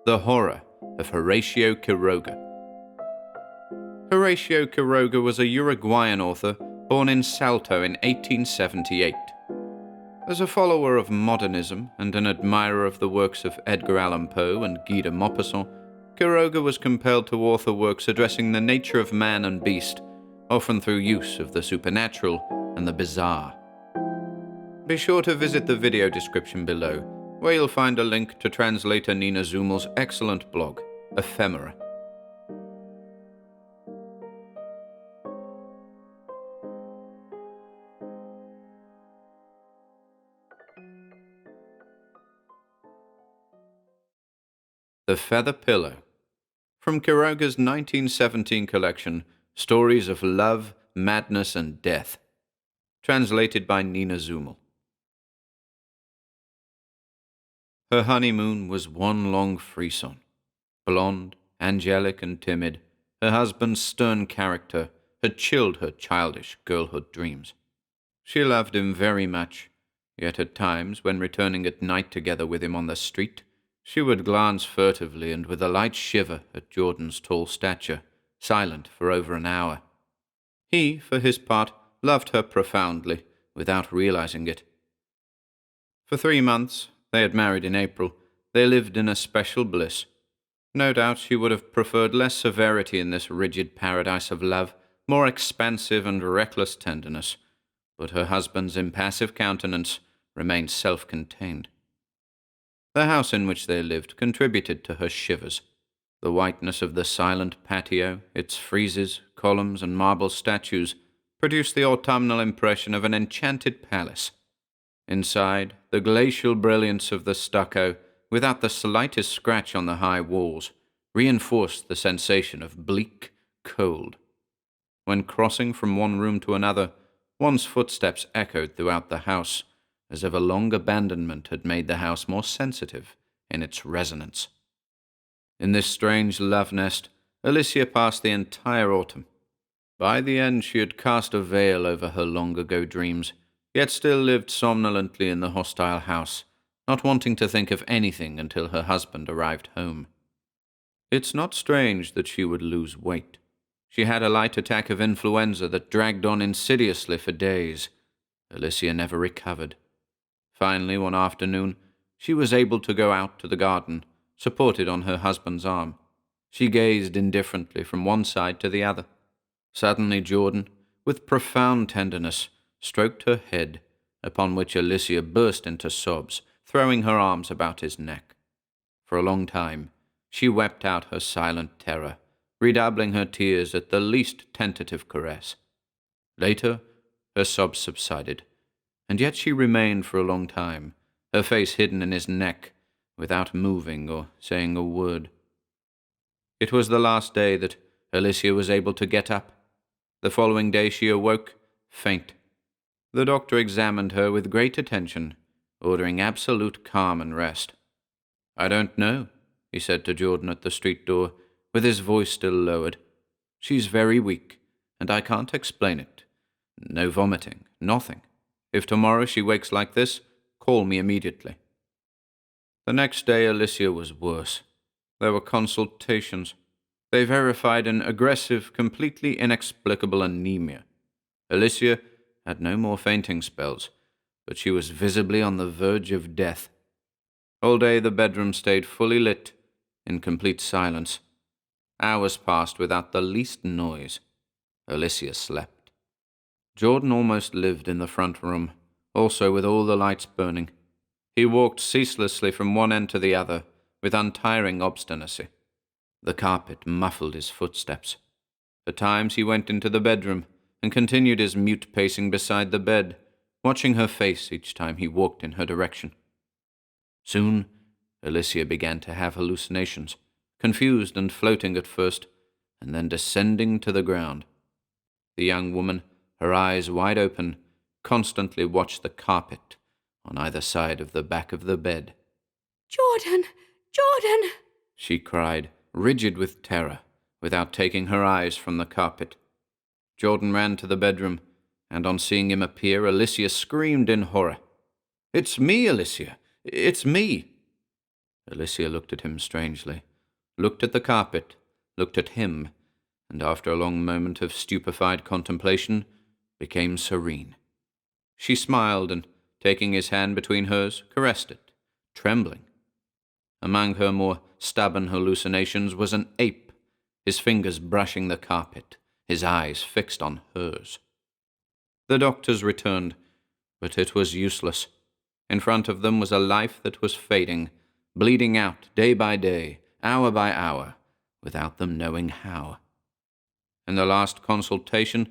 The Horror of Horacio Quiroga. Horacio Quiroga was a Uruguayan author born in Salto in 1878. As a follower of modernism and an admirer of the works of Edgar Allan Poe and Guy de Maupassant, Quiroga was compelled to author works addressing the nature of man and beast, often through use of the supernatural and the bizarre. Be sure to visit the video description below, where you'll find a link to translator Nina Zummel's excellent blog, Ephemera. The Feather Pillow. From Quiroga's 1917 collection, Stories of Love, Madness, and Death. Translated by Nina Zummel. Her honeymoon was one long frisson. Blonde, angelic, and timid, her husband's stern character had chilled her childish girlhood dreams. She loved him very much, yet at times, when returning at night together with him on the street, she would glance furtively and with a light shiver at Jordan's tall stature, silent for over an hour. He, for his part, loved her profoundly, without realizing it. For 3 months, they had married in April, they lived in a special bliss. No doubt she would have preferred less severity in this rigid paradise of love, more expansive and reckless tenderness, but her husband's impassive countenance remained self-contained. The house in which they lived contributed to her shivers. The whiteness of the silent patio, its friezes, columns, and marble statues, produced the autumnal impression of an enchanted palace. Inside, the glacial brilliance of the stucco, without the slightest scratch on the high walls, reinforced the sensation of bleak cold. When crossing from one room to another, one's footsteps echoed throughout the house, as if a long abandonment had made the house more sensitive in its resonance. In this strange love nest, Alicia passed the entire autumn. By the end she had cast a veil over her long-ago dreams, yet still lived somnolently in the hostile house, not wanting to think of anything until her husband arrived home. It's not strange that she would lose weight. She had a light attack of influenza that dragged on insidiously for days. Alicia never recovered. Finally, one afternoon, she was able to go out to the garden, supported on her husband's arm. She gazed indifferently from one side to the other. Suddenly Jordan, with profound tenderness, stroked her head, upon which Alicia burst into sobs, throwing her arms about his neck. For a long time, she wept out her silent terror, redoubling her tears at the least tentative caress. Later, her sobs subsided, and yet she remained for a long time, her face hidden in his neck, without moving or saying a word. It was the last day that Alicia was able to get up. The following day she awoke, faint. The doctor examined her with great attention, ordering absolute calm and rest. "I don't know," he said to Jordan at the street door, with his voice still lowered. "She's very weak, and I can't explain it. No vomiting, nothing. If tomorrow she wakes like this, call me immediately." The next day Alicia was worse. There were consultations. They verified an aggressive, completely inexplicable anemia. Alicia had no more fainting spells, but she was visibly on the verge of death. All day the bedroom stayed fully lit, in complete silence. Hours passed without the least noise. Alicia slept. Jordan almost lived in the front room, also with all the lights burning. He walked ceaselessly from one end to the other, with untiring obstinacy. The carpet muffled his footsteps. At times he went into the bedroom and continued his mute pacing beside the bed, watching her face each time he walked in her direction. Soon, Alicia began to have hallucinations, confused and floating at first, and then descending to the ground. The young woman, her eyes wide open, constantly watched the carpet on either side of the back of the bed. "Jordan! Jordan!" she cried, rigid with terror, without taking her eyes from the carpet. Jordan ran to the bedroom, and on seeing him appear, Alicia screamed in horror. "It's me, Alicia! It's me!" Alicia looked at him strangely, looked at the carpet, looked at him, and after a long moment of stupefied contemplation, became serene. She smiled and, taking his hand between hers, caressed it, trembling. Among her more stubborn hallucinations was an ape, his fingers brushing the carpet, his eyes fixed on hers. The doctors returned, but it was useless. In front of them was a life that was fading, bleeding out day by day, hour by hour, without them knowing how. In the last consultation,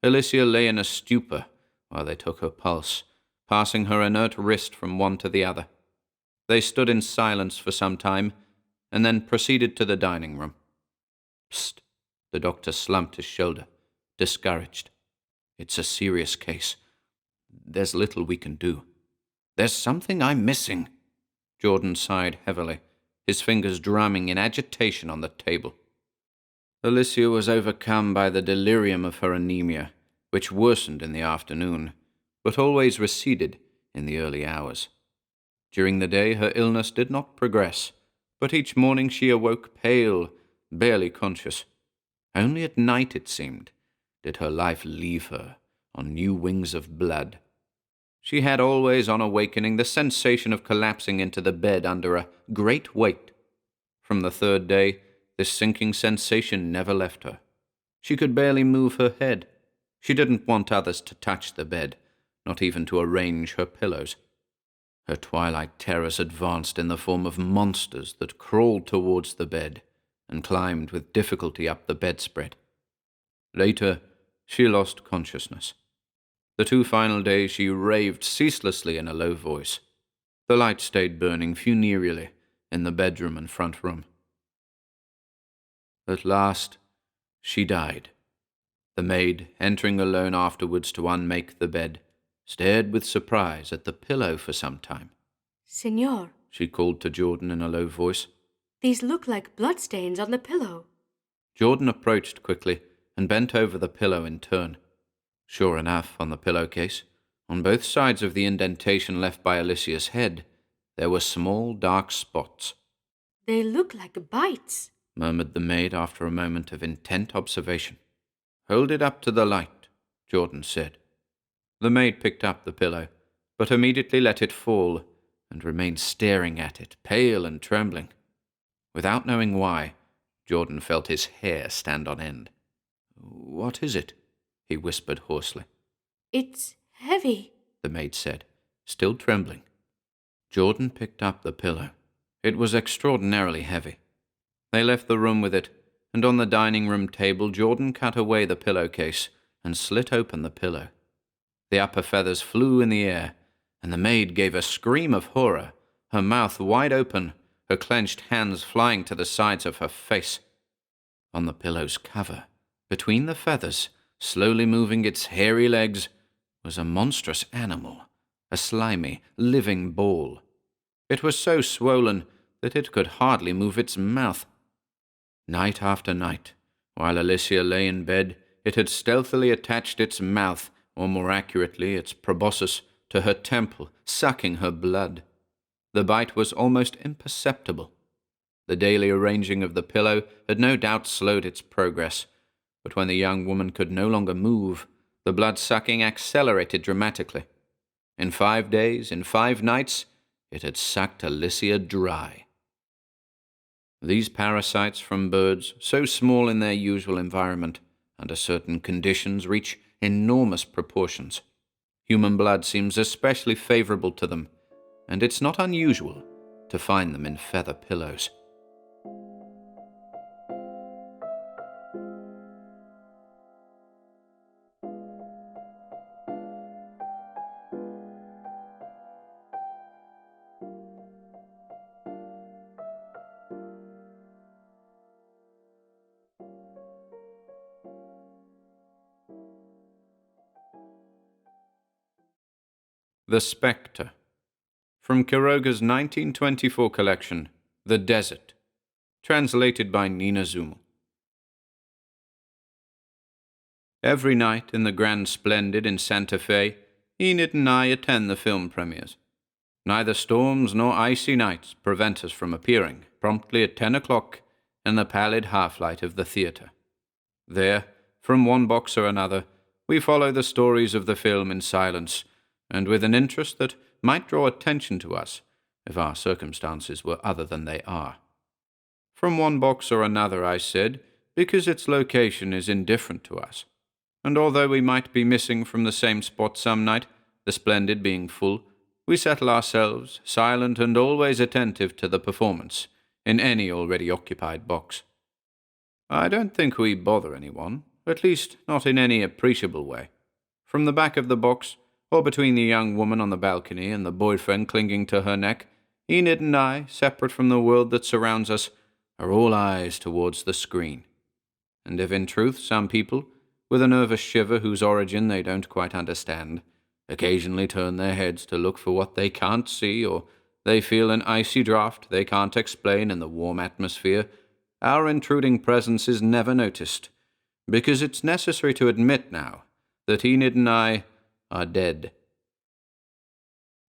Alicia lay in a stupor while they took her pulse, passing her inert wrist from one to the other. They stood in silence for some time, and then proceeded to the dining room. Psst! The doctor slumped his shoulder, discouraged. It's a serious case. There's little we can do. There's something I'm missing. Jordan sighed heavily, his fingers drumming in agitation on the table. Alicia was overcome by the delirium of her anemia, which worsened in the afternoon, but always receded in the early hours. During the day her illness did not progress, but each morning she awoke pale, barely conscious. Only at night, it seemed, did her life leave her on new wings of blood. She had always, on awakening, the sensation of collapsing into the bed under a great weight. From the third day, this sinking sensation never left her. She could barely move her head. She didn't want others to touch the bed, not even to arrange her pillows. Her twilight terrors advanced in the form of monsters that crawled towards the bed and climbed with difficulty up the bedspread. Later, she lost consciousness. The 2 final days she raved ceaselessly in a low voice. The light stayed burning funereally in the bedroom and front room. At last, she died. The maid, entering alone afterwards to unmake the bed, stared with surprise at the pillow for some time. Signor, She called to Jordan in a low voice. these look like bloodstains on the pillow. Jordan approached quickly and bent over the pillow in turn. Sure enough, on the pillowcase, on both sides of the indentation left by Alicia's head, there were small dark spots. They look like bites, murmured the maid after a moment of intent observation. Hold it up to the light, Jordan said. The maid picked up the pillow, but immediately let it fall, and remained staring at it, pale and trembling. Without knowing why, Jordan felt his hair stand on end. What is it? He whispered hoarsely. It's heavy, The maid said, still trembling. Jordan picked up the pillow. It was extraordinarily heavy. They left the room with it, and on the dining room table Jordan cut away the pillowcase and slit open the pillow. The upper feathers flew in the air, and the maid gave a scream of horror, her mouth wide open, her clenched hands flying to the sides of her face. On the pillow's cover, between the feathers, slowly moving its hairy legs, was a monstrous animal, a slimy, living ball. It was so swollen that it could hardly move its mouth. Night after night, while Alicia lay in bed, it had stealthily attached its mouth, or more accurately its proboscis, to her temple, sucking her blood. The bite was almost imperceptible. The daily arranging of the pillow had no doubt slowed its progress, but when the young woman could no longer move, the blood-sucking accelerated dramatically. In 5 days, in 5 nights, it had sucked Alicia dry. These parasites from birds, so small in their usual environment, under certain conditions reach enormous proportions. Human blood seems especially favorable to them, and it's not unusual to find them in feather pillows. The Spectre, from Quiroga's 1924 collection, The Desert, translated by Nina Zumel. Every night in the Grand Splendid in Santa Fe, Enid and I attend the film premieres. Neither storms nor icy nights prevent us from appearing, promptly at 10 o'clock, in the pallid half-light of the theatre. There, from one box or another, we follow the stories of the film in silence, and with an interest that might draw attention to us, if our circumstances were other than they are. From one box or another, I said, because its location is indifferent to us. And although we might be missing from the same spot some night, the Splendid being full, we settle ourselves, silent and always attentive to the performance, in any already occupied box. I don't think we bother anyone, at least not in any appreciable way. From the back of the box, or between the young woman on the balcony and the boyfriend clinging to her neck, Enid and I, separate from the world that surrounds us, are all eyes towards the screen. And if in truth some people, with a nervous shiver whose origin they don't quite understand, occasionally turn their heads to look for what they can't see, or they feel an icy draught they can't explain in the warm atmosphere, our intruding presence is never noticed, because it's necessary to admit now that Enid and I are dead.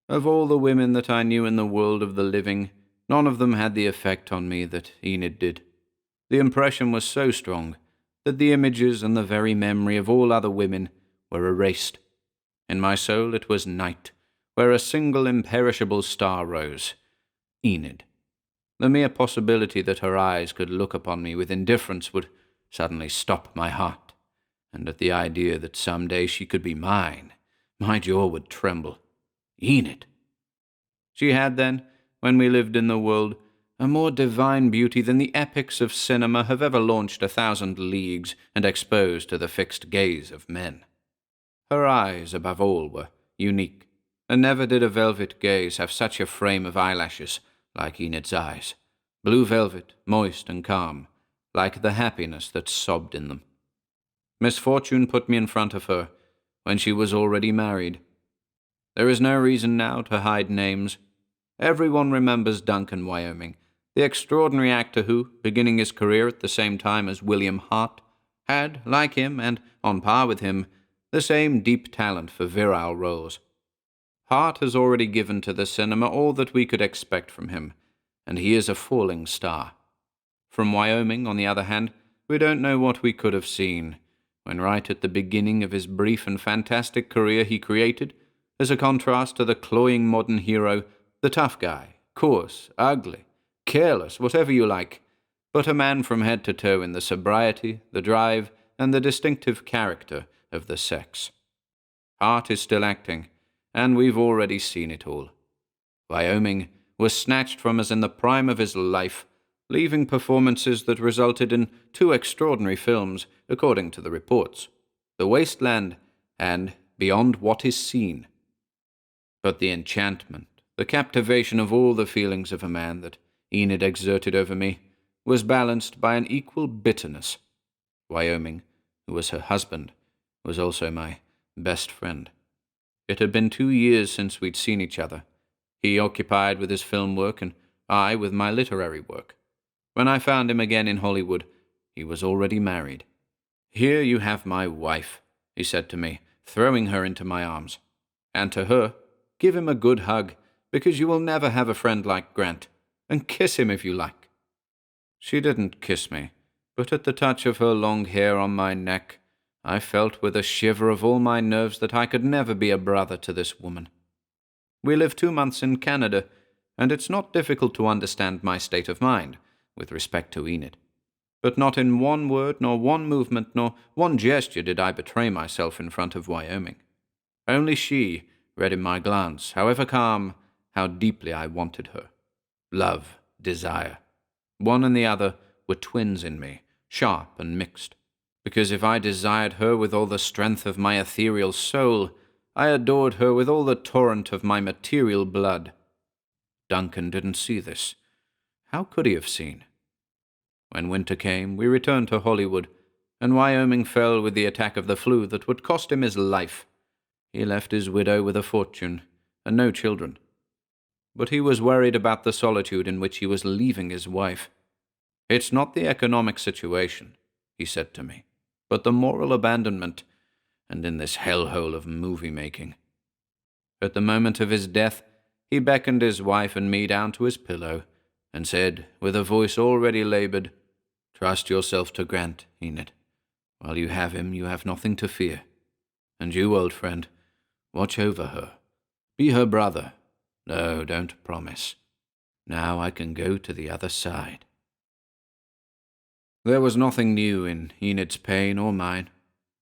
Of all the women that I knew in the world of the living, none of them had the effect on me that Enid did. The impression was so strong that the images and the very memory of all other women were erased. In my soul it was night, where a single imperishable star rose. Enid. The mere possibility that her eyes could look upon me with indifference would suddenly stop my heart, and at the idea that some day she could be mine, my jaw would tremble. Enid! She had then, when we lived in the world, a more divine beauty than the epics of cinema have ever launched 1,000 leagues and exposed to the fixed gaze of men. Her eyes, above all, were unique, and never did a velvet gaze have such a frame of eyelashes like Enid's eyes, blue velvet, moist and calm, like the happiness that sobbed in them. Misfortune put me in front of her when she was already married. There is no reason now to hide names. Everyone remembers Duncan, Wyoming, the extraordinary actor who, beginning his career at the same time as William Hart, had, like him and on par with him, the same deep talent for virile roles. Hart has already given to the cinema all that we could expect from him, and he is a falling star. From Wyoming, on the other hand, we don't know what we could have seen, when right at the beginning of his brief and fantastic career he created, as a contrast to the cloying modern hero, the tough guy, coarse, ugly, careless, whatever you like, but a man from head to toe in the sobriety, the drive, and the distinctive character of the sex. Hart is still acting, and we've already seen it all. Wyoming was snatched from us in the prime of his life, leaving performances that resulted in 2 extraordinary films, according to the reports, The Wasteland and Beyond What Is Seen. But the enchantment, the captivation of all the feelings of a man that Enid exerted over me was balanced by an equal bitterness. Wyoming, who was her husband, was also my best friend. It had been 2 years since we'd seen each other, he occupied with his film work and I with my literary work. When I found him again in Hollywood, he was already married. "Here you have my wife," he said to me, throwing her into my arms. "And to her, give him a good hug, because you will never have a friend like Grant, and kiss him if you like." She didn't kiss me, but at the touch of her long hair on my neck, I felt with a shiver of all my nerves that I could never be a brother to this woman. We lived 2 months in Canada, and it's not difficult to understand my state of mind with respect to Enid. But not in one word, nor one movement, nor one gesture did I betray myself in front of Wyoming. Only she read in my glance, however calm, how deeply I wanted her. Love, desire. One and the other were twins in me, sharp and mixed. Because if I desired her with all the strength of my ethereal soul, I adored her with all the torrent of my material blood. Duncan didn't see this. How could he have seen? When winter came, we returned to Hollywood, and Wyoming fell with the attack of the flu that would cost him his life. He left his widow with a fortune, and no children. But he was worried about the solitude in which he was leaving his wife. "It's not the economic situation," he said to me, "but the moral abandonment, and in this hellhole of movie-making." At the moment of his death, he beckoned his wife and me down to his pillow, and said, with a voice already laboured, "Trust yourself to Grant, Enid. While you have him, you have nothing to fear. And you, old friend, watch over her. Be her brother. No, don't promise. Now I can go to the other side." There was nothing new in Enid's pain or mine.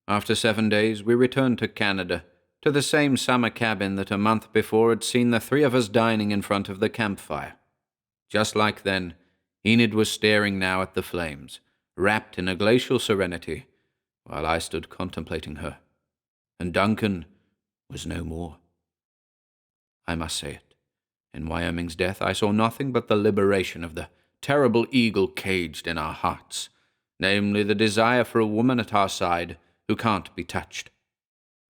After 7 days, we returned to Canada, to the same summer cabin that a month before had seen the three of us dining in front of the campfire. Just like then, Enid was staring now at the flames, wrapped in a glacial serenity, while I stood contemplating her. And Duncan was no more. I must say it. In Wyoming's death, I saw nothing but the liberation of the terrible eagle caged in our hearts, namely the desire for a woman at our side who can't be touched.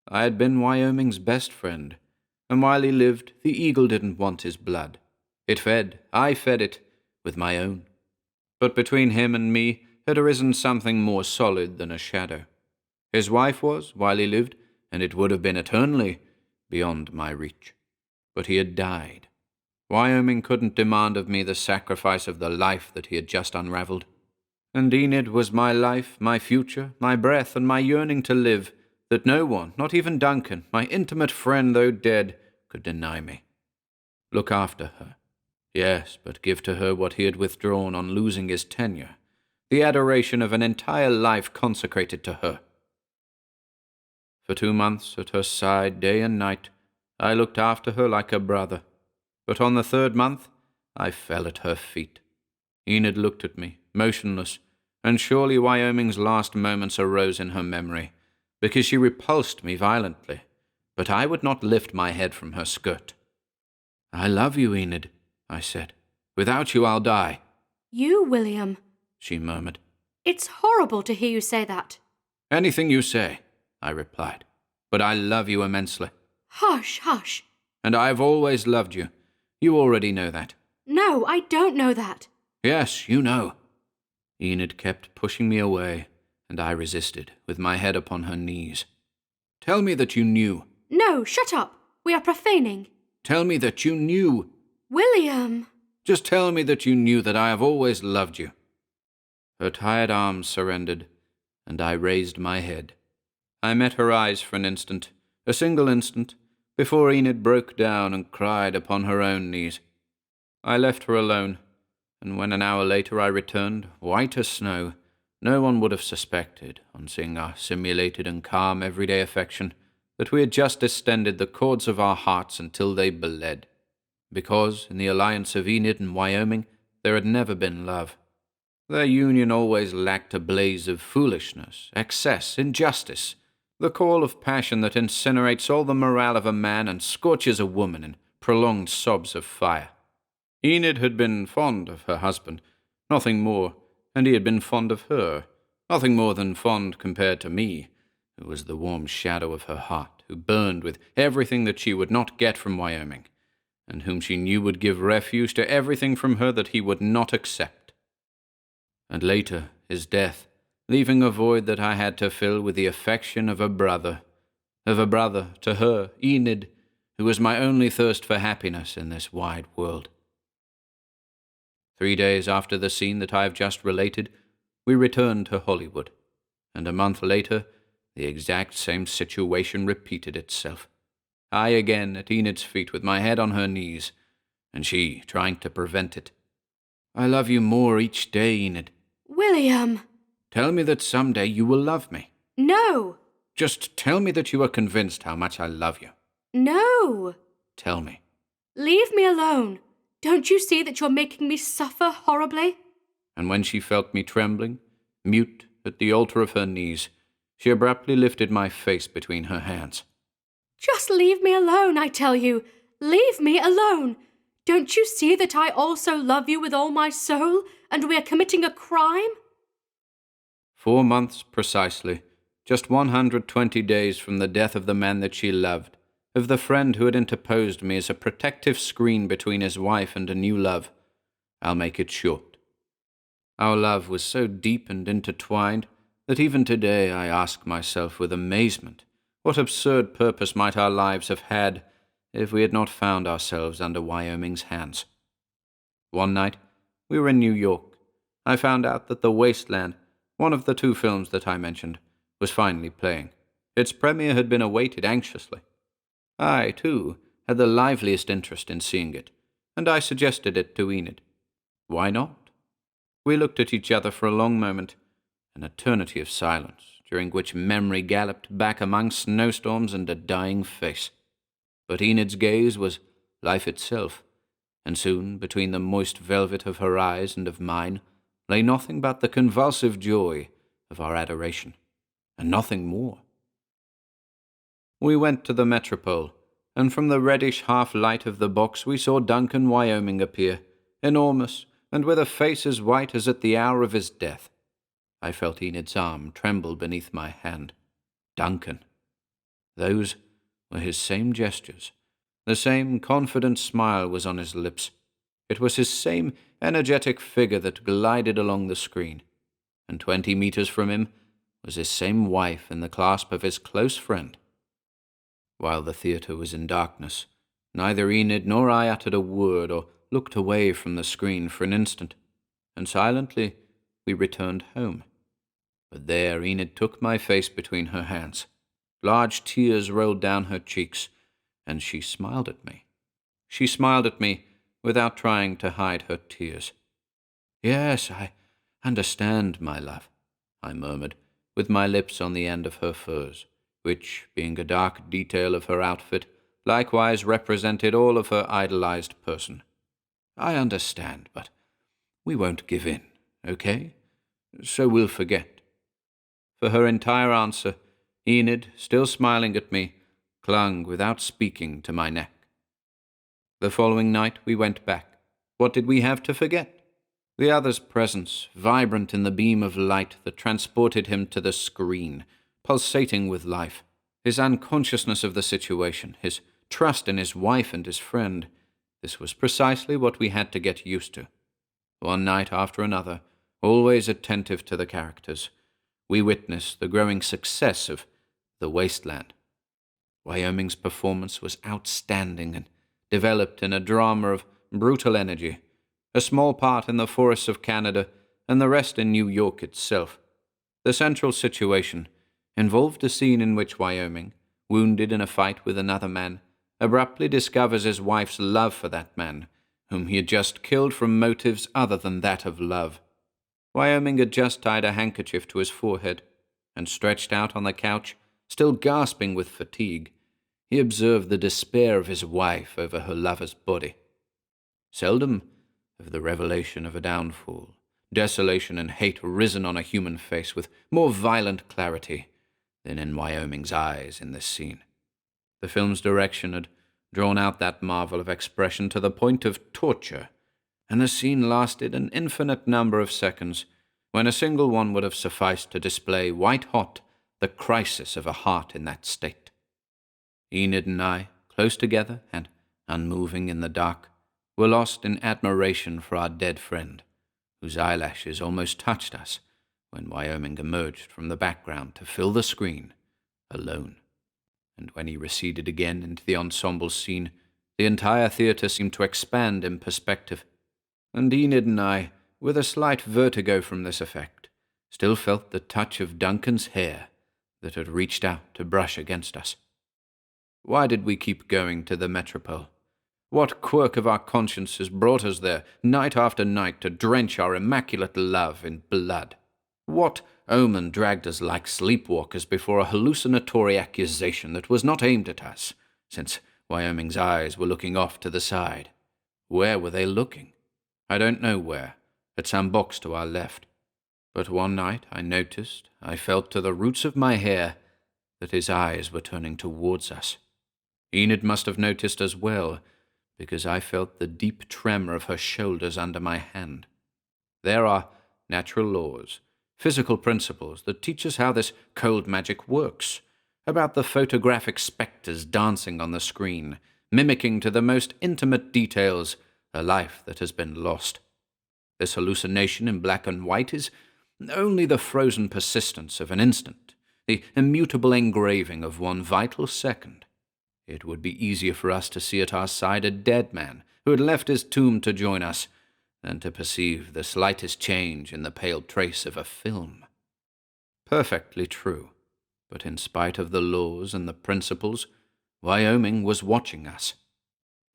I had been Wyoming's best friend, and while he lived, the eagle didn't want his blood. It fed, I fed it, with my own. But between him and me had arisen something more solid than a shadow. His wife was, while he lived, and it would have been eternally, beyond my reach. But he had died. Wyoming couldn't demand of me the sacrifice of the life that he had just unravelled. And Enid was my life, my future, my breath, and my yearning to live, that no one, not even Duncan, my intimate friend though dead, could deny me. Look after her. Yes, but give to her what he had withdrawn on losing his tenure, the adoration of an entire life consecrated to her. For 2 months, at her side day and night, I looked after her like a brother. But on the 3rd month, I fell at her feet. Enid looked at me, motionless, and surely Wyoming's last moments arose in her memory, because she repulsed me violently, but I would not lift my head from her skirt. "I love you, Enid," I said. "Without you I'll die." You, William. She murmured. It's horrible to hear you say that. "Anything you say," I replied, "but I love you immensely." Hush, hush. "And I have always loved you. You already know that." No, I don't know that. "Yes, you know." Enid kept pushing me away, and I resisted, with my head upon her knees. "Tell me that you knew." No, shut up. We are profaning. "Tell me that you knew." William. "Just tell me that you knew that I have always loved you." Her tired arms surrendered, and I raised my head. I met her eyes for an instant, a single instant, before Enid broke down and cried upon her own knees. I left her alone, and when an hour later I returned, white as snow, no one would have suspected, on seeing our simulated and calm everyday affection, that we had just distended the cords of our hearts until they bled, because in the alliance of Enid and Wyoming there had never been love. Their union always lacked a blaze of foolishness, excess, injustice, the call of passion that incinerates all the morale of a man and scorches a woman in prolonged sobs of fire. Enid had been fond of her husband, nothing more, and he had been fond of her, nothing more than fond compared to me, who was the warm shadow of her heart, who burned with everything that she would not get from Wyoming, and whom she knew would give refuge to everything from her that he would not accept. And later, his death, leaving a void that I had to fill with the affection of a brother to her, Enid, who was my only thirst for happiness in this wide world. 3 days after the scene that I have just related, we returned to Hollywood, and a month later, the exact same situation repeated itself. I again at Enid's feet with my head on her knees, and she trying to prevent it. "I love you more each day, Enid." William. "Tell me that someday you will love me." No. "Just tell me that you are convinced how much I love you." No. "Tell me." Leave me alone. Don't you see that you're making me suffer horribly? And when she felt me trembling, mute at the altar of her knees, she abruptly lifted my face between her hands. Just leave me alone, I tell you. Leave me alone. Don't you see that I also love you with all my soul, and we are committing a crime? 4 months precisely, just 120 days from the death of the man that she loved, of the friend who had interposed me as a protective screen between his wife and a new love. I'll make it short. Our love was so deep and intertwined that even today I ask myself with amazement what absurd purpose might our lives have had if we had not found ourselves under Wyoming's hands. One night, we were in New York. I found out that The Wasteland, one of the two films that I mentioned, was finally playing. Its premiere had been awaited anxiously. I, too, had the liveliest interest in seeing it, and I suggested it to Enid. Why not? We looked at each other for a long moment, an eternity of silence, during which memory galloped back among snowstorms and a dying face. But Enid's gaze was life itself, and soon, between the moist velvet of her eyes and of mine, lay nothing but the convulsive joy of our adoration, and nothing more. We went to the Metropole, and from the reddish half-light of the box we saw Duncan Wyoming appear, enormous, and with a face as white as at the hour of his death. I felt Enid's arm tremble beneath my hand. Duncan. Those were his same gestures. The same confident smile was on his lips. It was his same energetic figure that glided along the screen, and 20 meters from him was his same wife in the clasp of his close friend. While the theatre was in darkness, neither Enid nor I uttered a word or looked away from the screen for an instant, and silently we returned home. But there Enid took my face between her hands. Large tears rolled down her cheeks, and she smiled at me. She smiled at me without trying to hide her tears. "Yes, I understand, my love," I murmured, with my lips on the end of her furs, which, being a dark detail of her outfit, likewise represented all of her idolized person. "I understand, but we won't give in, okay? So we'll forget." For her entire answer, Enid, still smiling at me, clung without speaking to my neck. The following night we went back. What did we have to forget? The other's presence, vibrant in the beam of light that transported him to the screen, pulsating with life. His unconsciousness of the situation, his trust in his wife and his friend. This was precisely what we had to get used to. One night after another, always attentive to the characters, we witnessed the growing success of The Wasteland. Wyoming's performance was outstanding and developed in a drama of brutal energy, a small part in the forests of Canada and the rest in New York itself. The central situation involved a scene in which Wyoming, wounded in a fight with another man, abruptly discovers his wife's love for that man, whom he had just killed from motives other than that of love. Wyoming had just tied a handkerchief to his forehead, and stretched out on the couch, still gasping with fatigue, he observed the despair of his wife over her lover's body. Seldom have the revelation of a downfall, desolation and hate risen on a human face with more violent clarity than in Wyoming's eyes in this scene. The film's direction had drawn out that marvel of expression to the point of torture, and the scene lasted an infinite number of seconds, when a single one would have sufficed to display white-hot the crisis of a heart in that state. Enid and I, close together and unmoving in the dark, were lost in admiration for our dead friend, whose eyelashes almost touched us when Wyoming emerged from the background to fill the screen, alone. And when he receded again into the ensemble scene, the entire theatre seemed to expand in perspective, and Enid and I, with a slight vertigo from this effect, still felt the touch of Duncan's hair that had reached out to brush against us. Why did we keep going to the Metropole? What quirk of our consciences brought us there, night after night, to drench our immaculate love in blood? What omen dragged us like sleepwalkers before a hallucinatory accusation that was not aimed at us, since Wyoming's eyes were looking off to the side? Where were they looking? I don't know where, at some box to our left. But one night I felt to the roots of my hair that his eyes were turning towards us. Enid must have noticed as well, because I felt the deep tremor of her shoulders under my hand. There are natural laws, physical principles that teach us how this cold magic works, about the photographic spectres dancing on the screen, mimicking to the most intimate details a life that has been lost. This hallucination in black and white is only the frozen persistence of an instant, the immutable engraving of one vital second. It would be easier for us to see at our side a dead man who had left his tomb to join us than to perceive the slightest change in the pale trace of a film. Perfectly true, but in spite of the laws and the principles, Wyoming was watching us.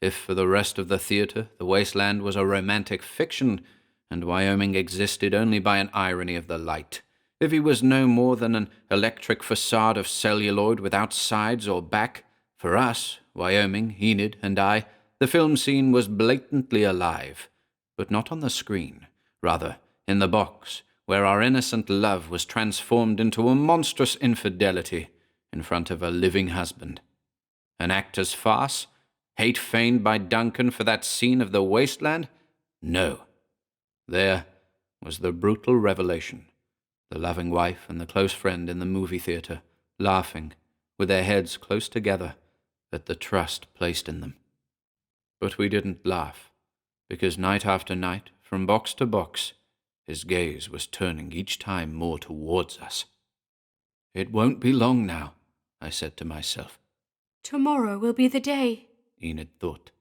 If for the rest of the theater the wasteland was a romantic fiction, and Wyoming existed only by an irony of the light, if he was no more than an electric facade of celluloid without sides or back, for us, Wyoming, Enid, and I, the film scene was blatantly alive, but not on the screen, rather in the box, where our innocent love was transformed into a monstrous infidelity in front of a living husband. An actor's farce? Hate feigned by Duncan for that scene of the wasteland? No. There was the brutal revelation. The loving wife and the close friend in the movie theater, laughing, with their heads close together, at the trust placed in them. But we didn't laugh, because night after night, from box to box, his gaze was turning each time more towards us. "It won't be long now," I said to myself. "Tomorrow will be the day," Enid thought.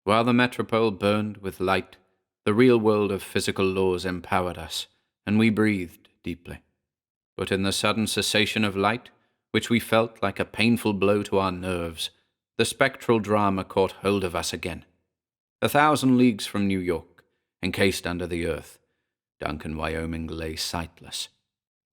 While the metropole burned with light, the real world of physical laws empowered us, and we breathed deeply. But in the sudden cessation of light, which we felt like a painful blow to our nerves, the spectral drama caught hold of us again. 1,000 leagues from New York, encased under the earth, Duncan, Wyoming lay sightless.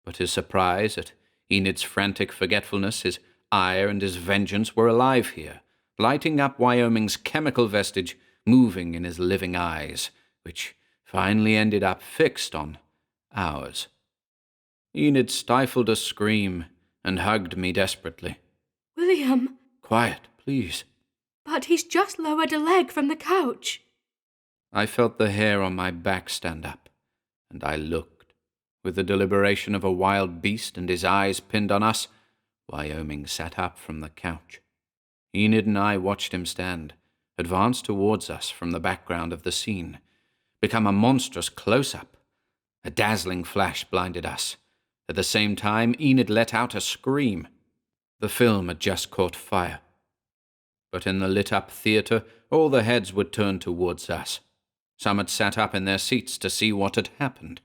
But his surprise at Enid's frantic forgetfulness, his ire and his vengeance were alive here, lighting up Wyoming's chemical vestige, moving in his living eyes, which finally ended up fixed on ours. Enid stifled a scream and hugged me desperately. "William!" "Quiet, please." "But he's just lowered a leg from the couch." I felt the hair on my back stand up, and I looked. With the deliberation of a wild beast and his eyes pinned on us, Wyoming sat up from the couch. Enid and I watched him stand, advance towards us from the background of the scene, become a monstrous close-up. A dazzling flash blinded us. At the same time, Enid let out a scream. The film had just caught fire. But in the lit-up theater, all the heads were turned towards us. Some had sat up in their seats to see what had happened.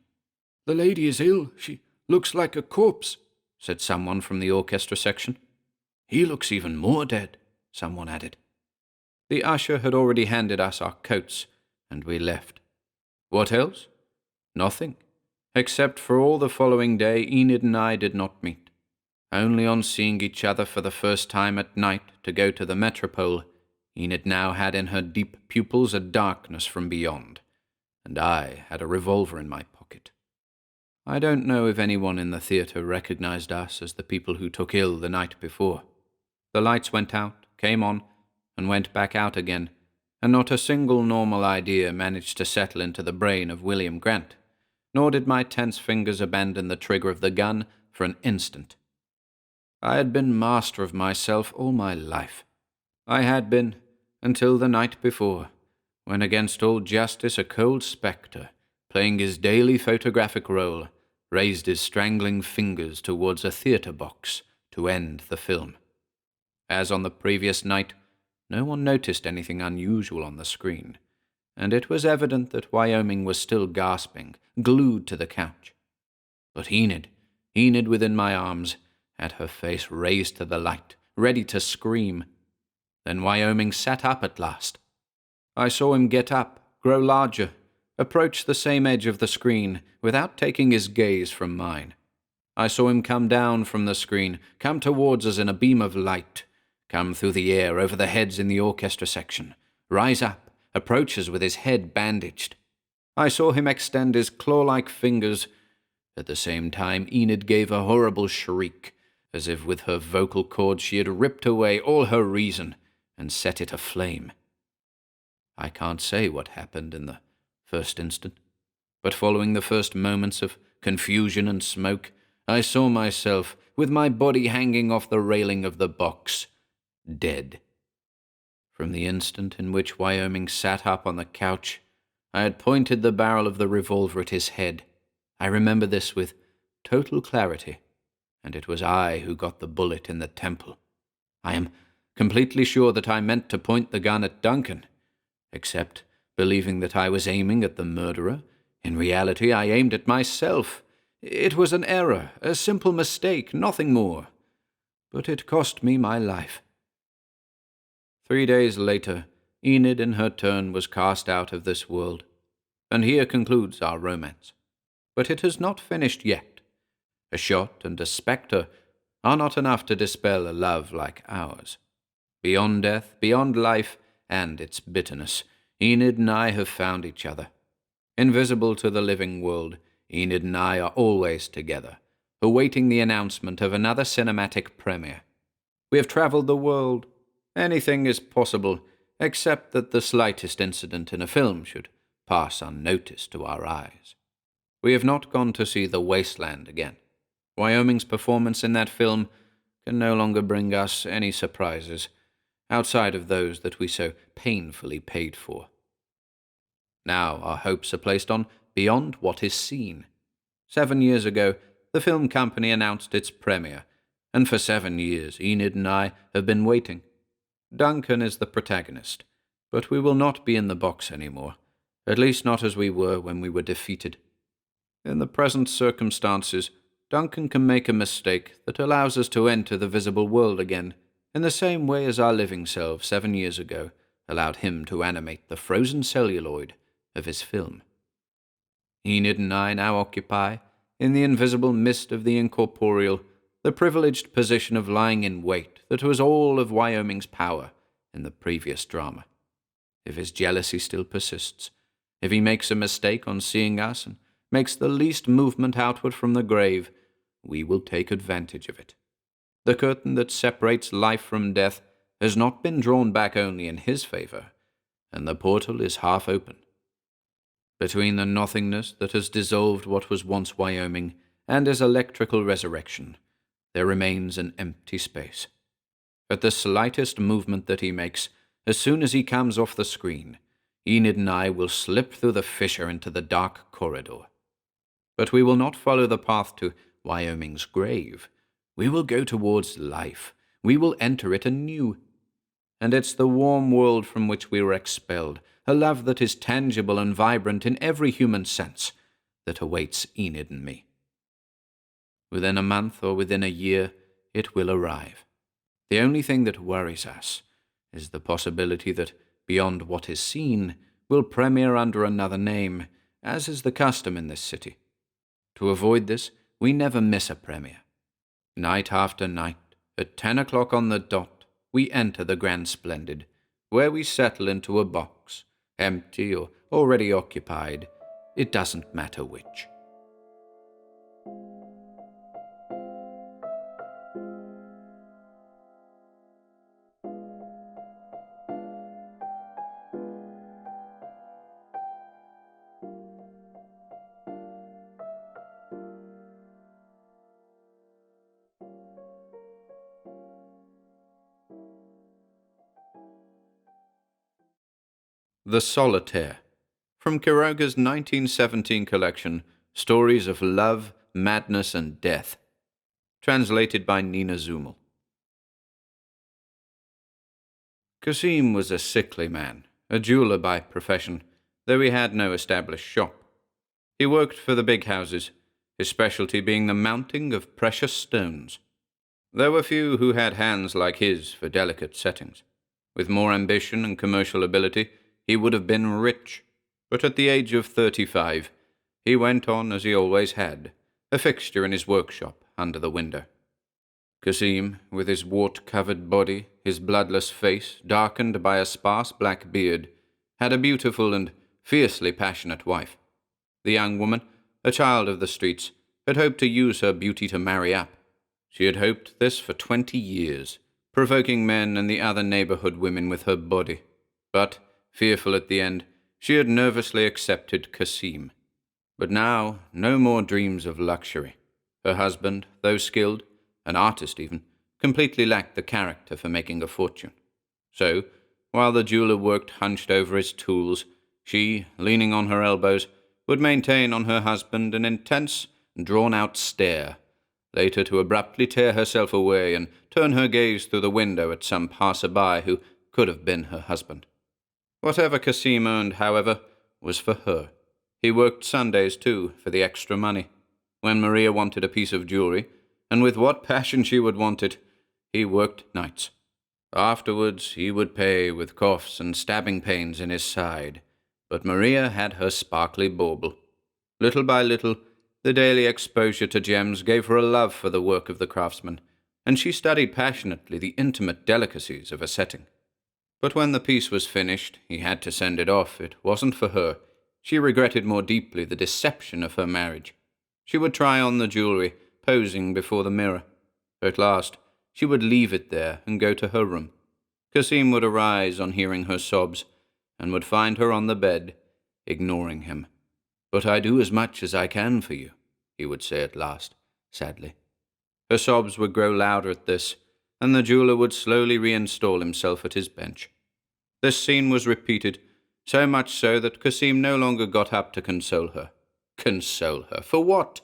"The lady is ill. She looks like a corpse," said someone from the orchestra section. "He looks even more dead," someone added. The usher had already handed us our coats, and we left. What else? Nothing, except for all the following day Enid and I did not meet. Only on seeing each other for the first time at night to go to the metropole, Enid now had in her deep pupils a darkness from beyond, and I had a revolver in my pocket. I don't know if anyone in the theater recognized us as the people who took ill the night before. The lights went out, came on, and went back out again, and not a single normal idea managed to settle into the brain of William Grant, nor did my tense fingers abandon the trigger of the gun for an instant. I had been master of myself all my life. I had been, until the night before, when against all justice a cold spectre, playing his daily photographic role, raised his strangling fingers towards a theatre box to end the film. As on the previous night, no one noticed anything unusual on the screen, and it was evident that Wyoming was still gasping, glued to the couch. But Enid within my arms, had her face raised to the light, ready to scream. Then Wyoming sat up at last. I saw him get up, grow larger, approach the same edge of the screen without taking his gaze from mine. I saw him come down from the screen, come towards us in a beam of light, come through the air over the heads in the orchestra section, rise up, approach us with his head bandaged. I saw him extend his claw-like fingers. At the same time, Enid gave a horrible shriek, as if with her vocal cords she had ripped away all her reason and set it aflame. I can't say what happened in the first instant, but following the first moments of confusion and smoke, I saw myself, with my body hanging off the railing of the box, dead. From the instant in which Wyoming sat up on the couch, I had pointed the barrel of the revolver at his head. I remember this with total clarity, and it was I who got the bullet in the temple. I am completely sure that I meant to point the gun at Duncan. Except, believing that I was aiming at the murderer, in reality I aimed at myself. It was an error, a simple mistake, nothing more. But it cost me my life. 3 days later, Enid in her turn was cast out of this world, and here concludes our romance. But it has not finished yet. A shot and a spectre are not enough to dispel a love like ours. Beyond death, beyond life, and its bitterness, Enid and I have found each other. Invisible to the living world, Enid and I are always together, awaiting the announcement of another cinematic premiere. We have traveled the world. Anything is possible, except that the slightest incident in a film should pass unnoticed to our eyes. We have not gone to see The Wasteland again. Wyoming's performance in that film can no longer bring us any surprises, outside of those that we so painfully paid for. Now our hopes are placed on Beyond What Is Seen. 7 years ago, the film company announced its premiere, and for 7 years Enid and I have been waiting. Duncan is the protagonist, but we will not be in the box anymore, at least not as we were when we were defeated. In the present circumstances, Duncan can make a mistake that allows us to enter the visible world again, in the same way as our living selves 7 years ago allowed him to animate the frozen celluloid of his film. Enid and I now occupy, in the invisible mist of the incorporeal, the privileged position of lying in wait that was all of Wyoming's power in the previous drama. If his jealousy still persists, if he makes a mistake on seeing us and makes the least movement outward from the grave, we will take advantage of it. The curtain that separates life from death has not been drawn back only in his favor, and the portal is half open. Between the nothingness that has dissolved what was once Wyoming and his electrical resurrection, there remains an empty space. At the slightest movement that he makes, as soon as he comes off the screen, Enid and I will slip through the fissure into the dark corridor. But we will not follow the path to Wyoming's grave. We will go towards life. We will enter it anew. And it's the warm world from which we were expelled, a love that is tangible and vibrant in every human sense, that awaits Enid and me. Within a month or within a year, it will arrive. The only thing that worries us is the possibility that Beyond What Is Seen will premiere under another name, as is the custom in this city. To avoid this, we never miss a premiere. Night after night, at 10 o'clock on the dot, we enter the Grand Splendid, where we settle into a box, empty or already occupied. It doesn't matter which. The Solitaire, from Quiroga's 1917 collection, Stories of Love, Madness, and Death, translated by Nina Zumel. Kasim was a sickly man, a jeweler by profession, though he had no established shop. He worked for the big houses, his specialty being the mounting of precious stones. There were few who had hands like his for delicate settings. With more ambition and commercial ability, he would have been rich, but at the age of 35, he went on as he always had, a fixture in his workshop under the window. Kasim, with his wart-covered body, his bloodless face darkened by a sparse black beard, had a beautiful and fiercely passionate wife. The young woman, a child of the streets, had hoped to use her beauty to marry up. She had hoped this for 20 years, provoking men and the other neighborhood women with her body. But, fearful at the end, she had nervously accepted Kasim. But now, no more dreams of luxury. Her husband, though skilled, an artist even, completely lacked the character for making a fortune. So, while the jeweler worked hunched over his tools, she, leaning on her elbows, would maintain on her husband an intense, drawn-out stare, later to abruptly tear herself away and turn her gaze through the window at some passer-by who could have been her husband. Whatever Cassim earned, however, was for her. He worked Sundays, too, for the extra money. When Maria wanted a piece of jewelry, and with what passion she would want it, he worked nights. Afterwards he would pay with coughs and stabbing pains in his side, but Maria had her sparkly bauble. Little by little, the daily exposure to gems gave her a love for the work of the craftsman, and she studied passionately the intimate delicacies of a setting. But when the piece was finished, he had to send it off. It wasn't for her. She regretted more deeply the deception of her marriage. She would try on the jewelry, posing before the mirror. At last, she would leave it there and go to her room. Cassim would arise on hearing her sobs, and would find her on the bed, ignoring him. "But I do as much as I can for you," he would say at last, sadly. Her sobs would grow louder at this, and the jeweller would slowly reinstall himself at his bench. This scene was repeated, so much so that Cassim no longer got up to console her. Console her? For what?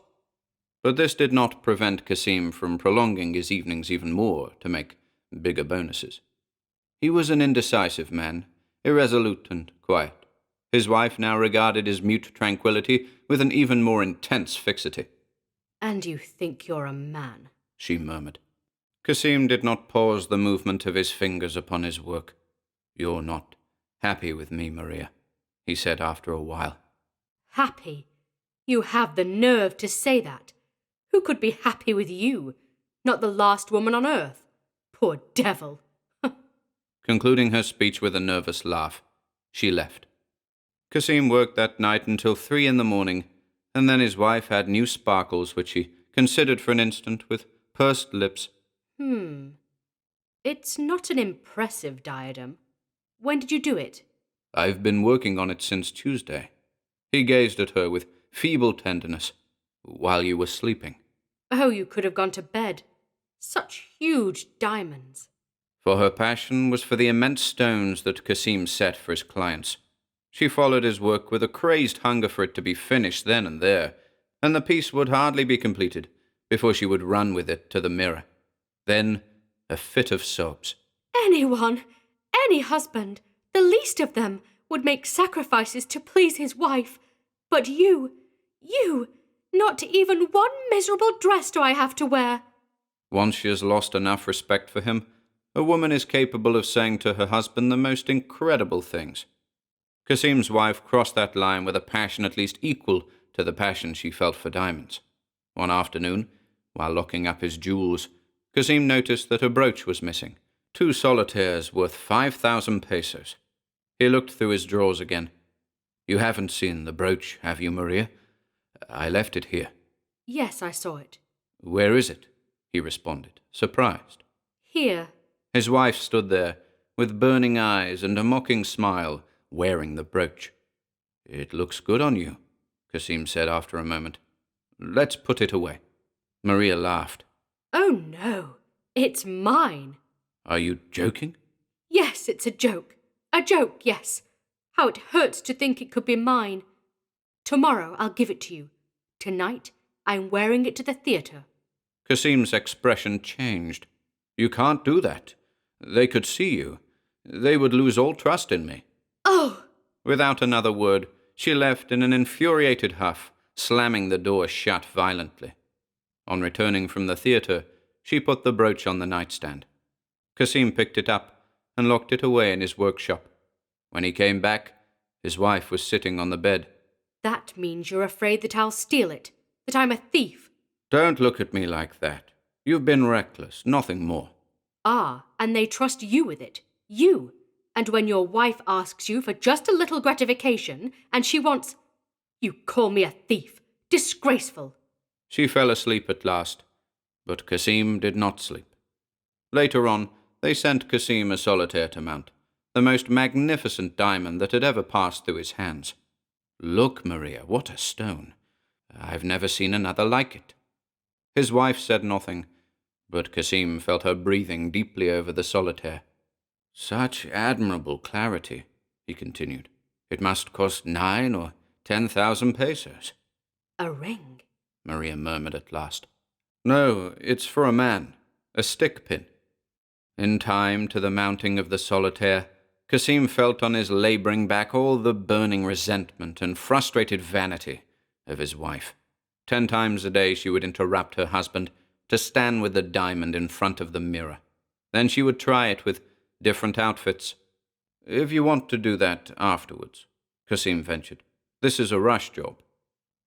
But this did not prevent Cassim from prolonging his evenings even more to make bigger bonuses. He was an indecisive man, irresolute and quiet. His wife now regarded his mute tranquillity with an even more intense fixity. "And you think you're a man," she murmured. Cassim did not pause the movement of his fingers upon his work. "You're not happy with me, Maria," he said after a while. "Happy? You have the nerve to say that. Who could be happy with you? Not the last woman on earth. Poor devil." Concluding her speech with a nervous laugh, she left. Cassim worked that night until 3 a.m, and then his wife had new sparkles which he considered for an instant with pursed lips. It's not an impressive diadem. When did you do it?" "I've been working on it since Tuesday." He gazed at her with feeble tenderness. "While you were sleeping." "Oh, you could have gone to bed. Such huge diamonds." For her passion was for the immense stones that Cassim set for his clients. She followed his work with a crazed hunger for it to be finished then and there, and the piece would hardly be completed before she would run with it to the mirror. Then a fit of sobs. "Anyone, any husband, the least of them, would make sacrifices to please his wife. But you, not even one miserable dress do I have to wear." Once she has lost enough respect for him, a woman is capable of saying to her husband the most incredible things. Cassim's wife crossed that line with a passion at least equal to the passion she felt for diamonds. One afternoon, while locking up his jewels, Cassim noticed that a brooch was missing, 2 solitaires worth 5,000 pesos. He looked through his drawers again. "You haven't seen the brooch, have you, Maria? I left it here." "Yes, I saw it." "Where is it?" he responded, surprised. "Here." His wife stood there, with burning eyes and a mocking smile, wearing the brooch. "It looks good on you," Cassim said after a moment. "Let's put it away." Maria laughed. "Oh, no. It's mine." "Are you joking?" "Yes, it's a joke. A joke, yes. How it hurts to think it could be mine. Tomorrow I'll give it to you. Tonight I'm wearing it to the theatre." Cassim's expression changed. "You can't do that. They could see you. They would lose all trust in me." "Oh!" Without another word, she left in an infuriated huff, slamming the door shut violently. On returning from the theatre, she put the brooch on the nightstand. Cassim picked it up and locked it away in his workshop. When he came back, his wife was sitting on the bed. "That means you're afraid that I'll steal it, that I'm a thief." "Don't look at me like that. You've been reckless, nothing more." "Ah, and they trust you with it. You. And when your wife asks you for just a little gratification, and she wants... You call me a thief. Disgraceful." She fell asleep at last, but Cassim did not sleep. Later on, they sent Cassim a solitaire to mount, the most magnificent diamond that had ever passed through his hands. "Look, Maria, what a stone. I've never seen another like it." His wife said nothing, but Cassim felt her breathing deeply over the solitaire. "Such admirable clarity," he continued. "It must cost 9 or 10,000 pesos." "A ring," Maria murmured at last. No, it's for a man. A stick pin. In time to the mounting of the Solitaire, Cassim felt on his labouring back all the burning resentment and frustrated vanity of his wife. 10 times a day she would interrupt her husband to stand with the diamond in front of the mirror. Then she would try it with different outfits. "If you want to do that afterwards," Cassim ventured. "This is a rush job."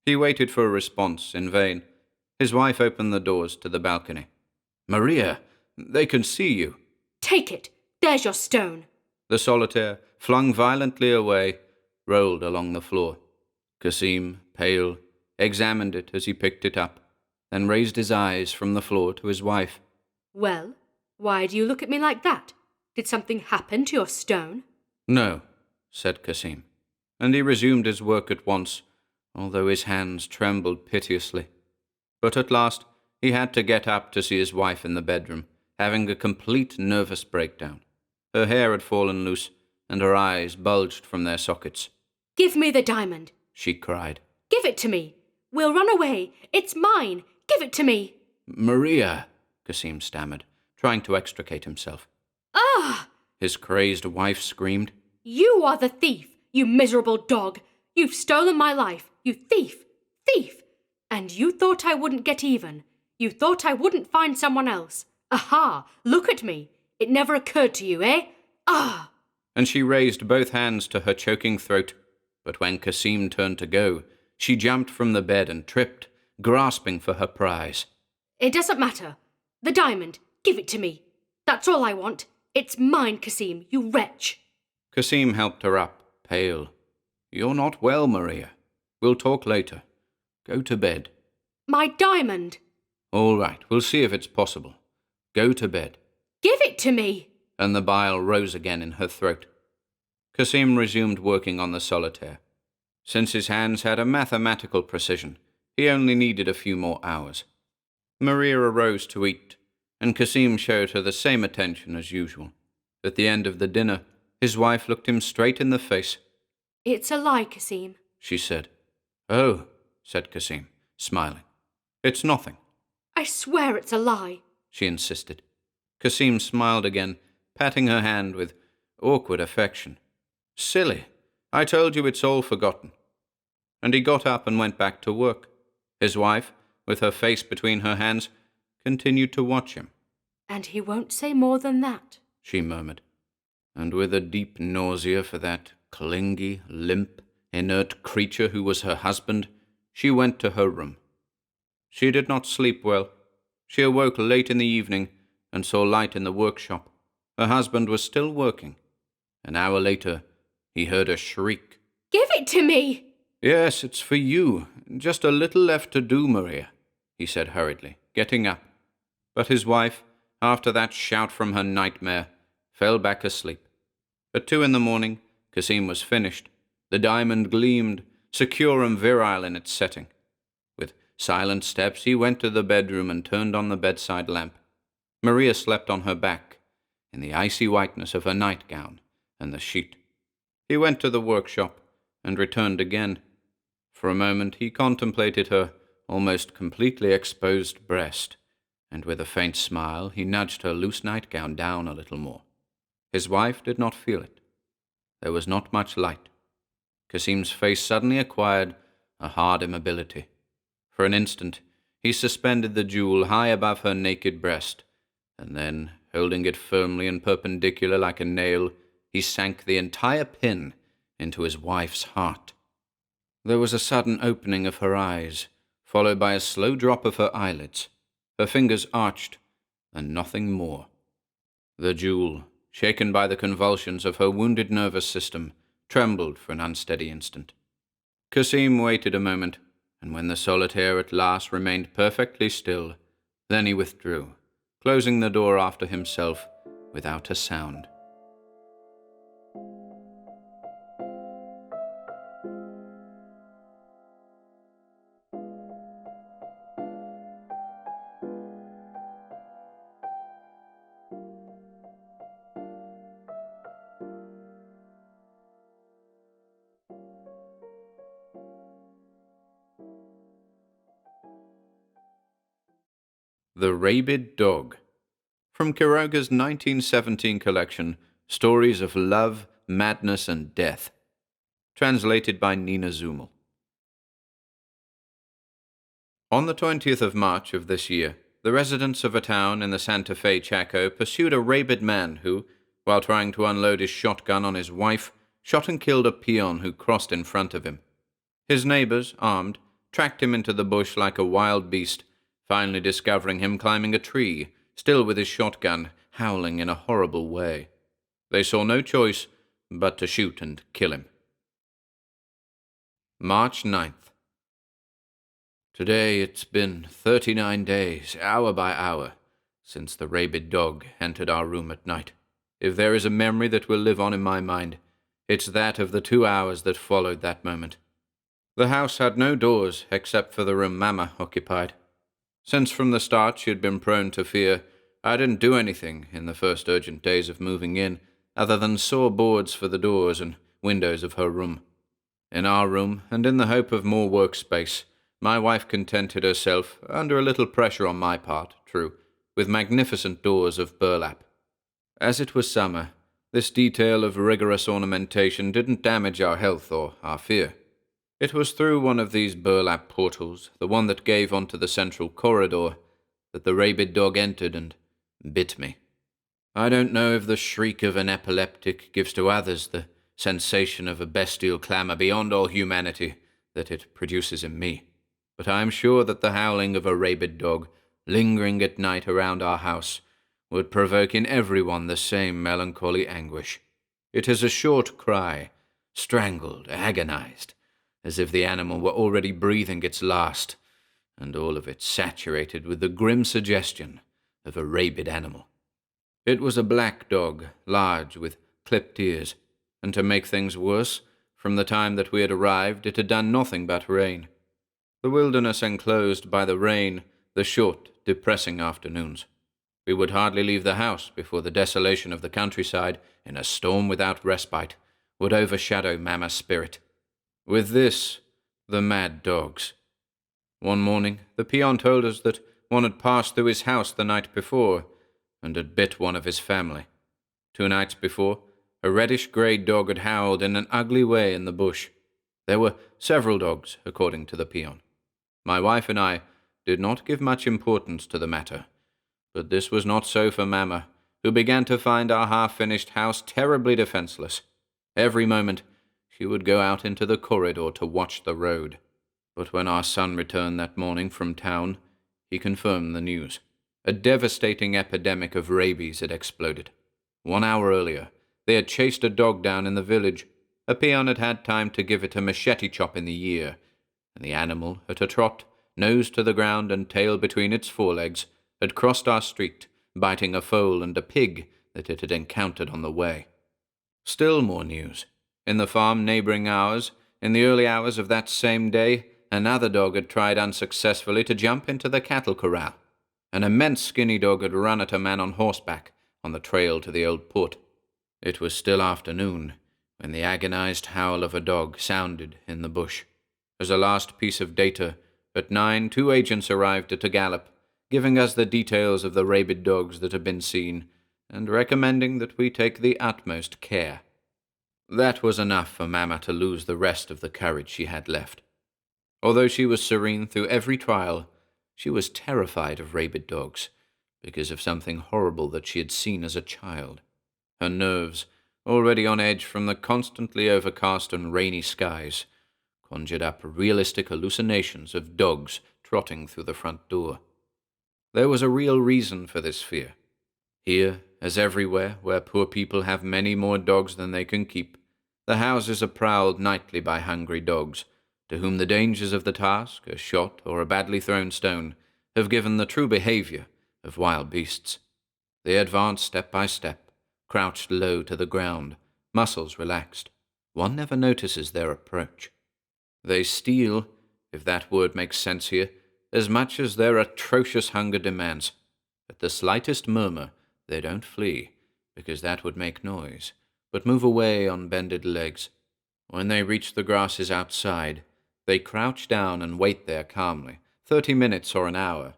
He waited for a response in vain. His wife opened the doors to the balcony. "Maria, they can see you." Take it. There's your stone. The Solitaire, flung violently away, rolled along the floor. Cassim, pale, examined it as he picked it up, then raised his eyes from the floor to his wife. Well, why do you look at me like that? Did something happen to your stone? "No," said Cassim, and he resumed his work at once, although his hands trembled piteously. But at last he had to get up to see his wife in the bedroom, having a complete nervous breakdown. Her hair had fallen loose, and her eyes bulged from their sockets. Give me the diamond, she cried. Give it to me. We'll run away. It's mine. Give it to me. "Maria," Cassim stammered, trying to extricate himself. Ah! His crazed wife screamed. You are the thief, you miserable dog. You've stolen my life, you thief, thief. And you thought I wouldn't get even. You thought I wouldn't find someone else. Aha! Look at me. It never occurred to you, eh? Ah! And she raised both hands to her choking throat. But when Cassim turned to go, she jumped from the bed and tripped, grasping for her prize. It doesn't matter. The diamond, give it to me. That's all I want. It's mine, Cassim, you wretch. Cassim helped her up, pale. "You're not well, Maria. We'll talk later. Go to bed." My diamond. "All right, we'll see if it's possible. Go to bed." Give it to me. And the bile rose again in her throat. Cassim resumed working on the Solitaire. Since his hands had a mathematical precision, he only needed a few more hours. Maria arose to eat, and Cassim showed her the same attention as usual. At the end of the dinner, his wife looked him straight in the face. It's a lie, Cassim, she said. "Oh," said Cassim, smiling. "It's nothing." I swear it's a lie, she insisted. Cassim smiled again, patting her hand with awkward affection. "Silly. I told you it's all forgotten." And he got up and went back to work. His wife, with her face between her hands, continued to watch him. And he won't say more than that, she murmured. And with a deep nausea for that clingy, limp, inert creature who was her husband, she went to her room. She did not sleep well. She awoke late in the evening and saw light in the workshop. Her husband was still working. An hour later, he heard a shriek. Give it to me! "Yes, it's for you. Just a little left to do, Maria," he said hurriedly, getting up. But his wife, after that shout from her nightmare, fell back asleep. At 2 a.m, Cassim was finished. The diamond gleamed, secure and virile in its setting. With silent steps, he went to the bedroom and turned on the bedside lamp. Maria slept on her back, in the icy whiteness of her nightgown and the sheet. He went to the workshop and returned again. For a moment he contemplated her almost completely exposed breast, and with a faint smile he nudged her loose nightgown down a little more. His wife did not feel it. There was not much light. Cassim's face suddenly acquired a hard immobility. For an instant he suspended the jewel high above her naked breast, and then, holding it firmly and perpendicular like a nail, he sank the entire pin into his wife's heart. There was a sudden opening of her eyes, followed by a slow drop of her eyelids. Her fingers arched, and nothing more. The jewel, shaken by the convulsions of her wounded nervous system, trembled for an unsteady instant. Cassim waited a moment, and when the Solitaire at last remained perfectly still, then he withdrew, closing the door after himself without a sound. The Rabid Dog. From Quiroga's 1917 collection, Stories of Love, Madness, and Death. Translated by Nina Zumel. On the 20th of March of this year, the residents of a town in the Santa Fe Chaco pursued a rabid man who, while trying to unload his shotgun on his wife, shot and killed a peon who crossed in front of him. His neighbors, armed, tracked him into the bush like a wild beast, finally discovering him climbing a tree, still with his shotgun, howling in a horrible way. They saw no choice but to shoot and kill him. March 9th. Today it's been 39 days, hour by hour, since the rabid dog entered our room at night. If there is a memory that will live on in my mind, it's that of the 2 hours that followed that moment. The house had no doors except for the room Mama occupied. Since from the start she had been prone to fear, I didn't do anything in the first urgent days of moving in, other than saw boards for the doors and windows of her room. In our room, and in the hope of more workspace, my wife contented herself, under a little pressure on my part, true, with magnificent doors of burlap. As it was summer, this detail of rigorous ornamentation didn't damage our health or our fear. It was through one of these burlap portals, the one that gave onto the central corridor, that the rabid dog entered and bit me. I don't know if the shriek of an epileptic gives to others the sensation of a bestial clamour beyond all humanity that it produces in me, but I am sure that the howling of a rabid dog, lingering at night around our house, would provoke in everyone the same melancholy anguish. It is a short cry, strangled, agonized, as if the animal were already breathing its last, and all of it saturated with the grim suggestion of a rabid animal. It was a black dog, large, with clipped ears, and to make things worse, from the time that we had arrived, it had done nothing but rain. The wilderness enclosed by the rain, the short, depressing afternoons. We would hardly leave the house before the desolation of the countryside, in a storm without respite, would overshadow Mama's spirit. With this, the mad dogs. One morning, the peon told us that one had passed through his house the night before, and had bit one of his family. 2 nights before, a reddish-grey dog had howled in an ugly way in the bush. There were several dogs, according to the peon. My wife and I did not give much importance to the matter, but this was not so for Mama, who began to find our half-finished house terribly defenseless. Every moment, she would go out into the corridor to watch the road. But when our son returned that morning from town, he confirmed the news. A devastating epidemic of rabies had exploded. 1 hour earlier, they had chased a dog down in the village. A peon had had time to give it a machete chop in the ear, and the animal, at a trot, nose to the ground and tail between its forelegs, had crossed our street, biting a foal and a pig that it had encountered on the way. Still more news. In the farm neighboring ours, in the early hours of that same day, another dog had tried unsuccessfully to jump into the cattle corral. An immense skinny dog had run at a man on horseback on the trail to the old port. It was still afternoon when the agonized howl of a dog sounded in the bush. As a last piece of data, at 9, 2 agents arrived at a gallop, giving us the details of the rabid dogs that had been seen, and recommending that we take the utmost care. That was enough for Mama to lose the rest of the courage she had left. Although she was serene through every trial, she was terrified of rabid dogs, because of something horrible that she had seen as a child. Her nerves, already on edge from the constantly overcast and rainy skies, conjured up realistic hallucinations of dogs trotting through the front door. There was a real reason for this fear. Here, as everywhere where poor people have many more dogs than they can keep, the houses are prowled nightly by hungry dogs, to whom the dangers of the task, a shot or a badly thrown stone, have given the true behavior of wild beasts. They advance step by step, crouched low to the ground, muscles relaxed. One never notices their approach. They steal, if that word makes sense here, as much as their atrocious hunger demands. At the slightest murmur, they don't flee, because that would make noise, but move away on bended legs. When they reach the grasses outside, they crouch down and wait there calmly, 30 minutes or an hour,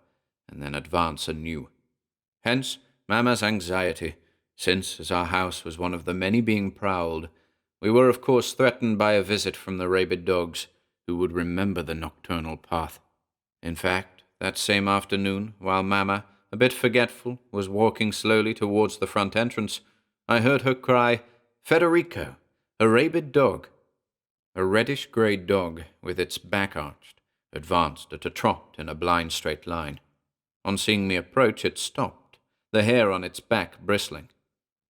and then advance anew. Hence Mamma's anxiety, since, as our house was one of the many being prowled, we were of course threatened by a visit from the rabid dogs, who would remember the nocturnal path. In fact, that same afternoon, while Mamma, a bit forgetful, was walking slowly towards the front entrance, I heard her cry, "Federico, a rabid dog!" A reddish-grey dog, with its back arched, advanced at a trot in a blind straight line. On seeing me approach, it stopped, the hair on its back bristling.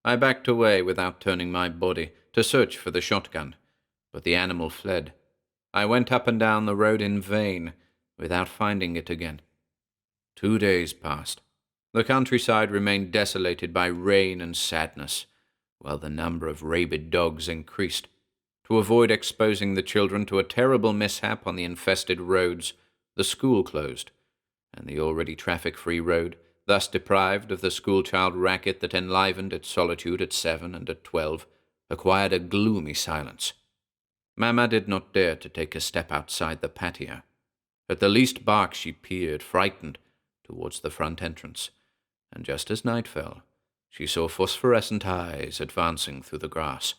I backed away without turning my body to search for the shotgun, but the animal fled. I went up and down the road in vain, without finding it again. 2 days passed. The countryside remained desolated by rain and sadness, while the number of rabid dogs increased. To avoid exposing the children to a terrible mishap on the infested roads, the school closed, and the already traffic-free road, thus deprived of the schoolchild racket that enlivened its solitude at 7 and at 12, acquired a gloomy silence. Mamma did not dare to take a step outside the patio. At the least bark she peered, frightened, towards the front entrance, and just as night fell, she saw phosphorescent eyes advancing through the grass.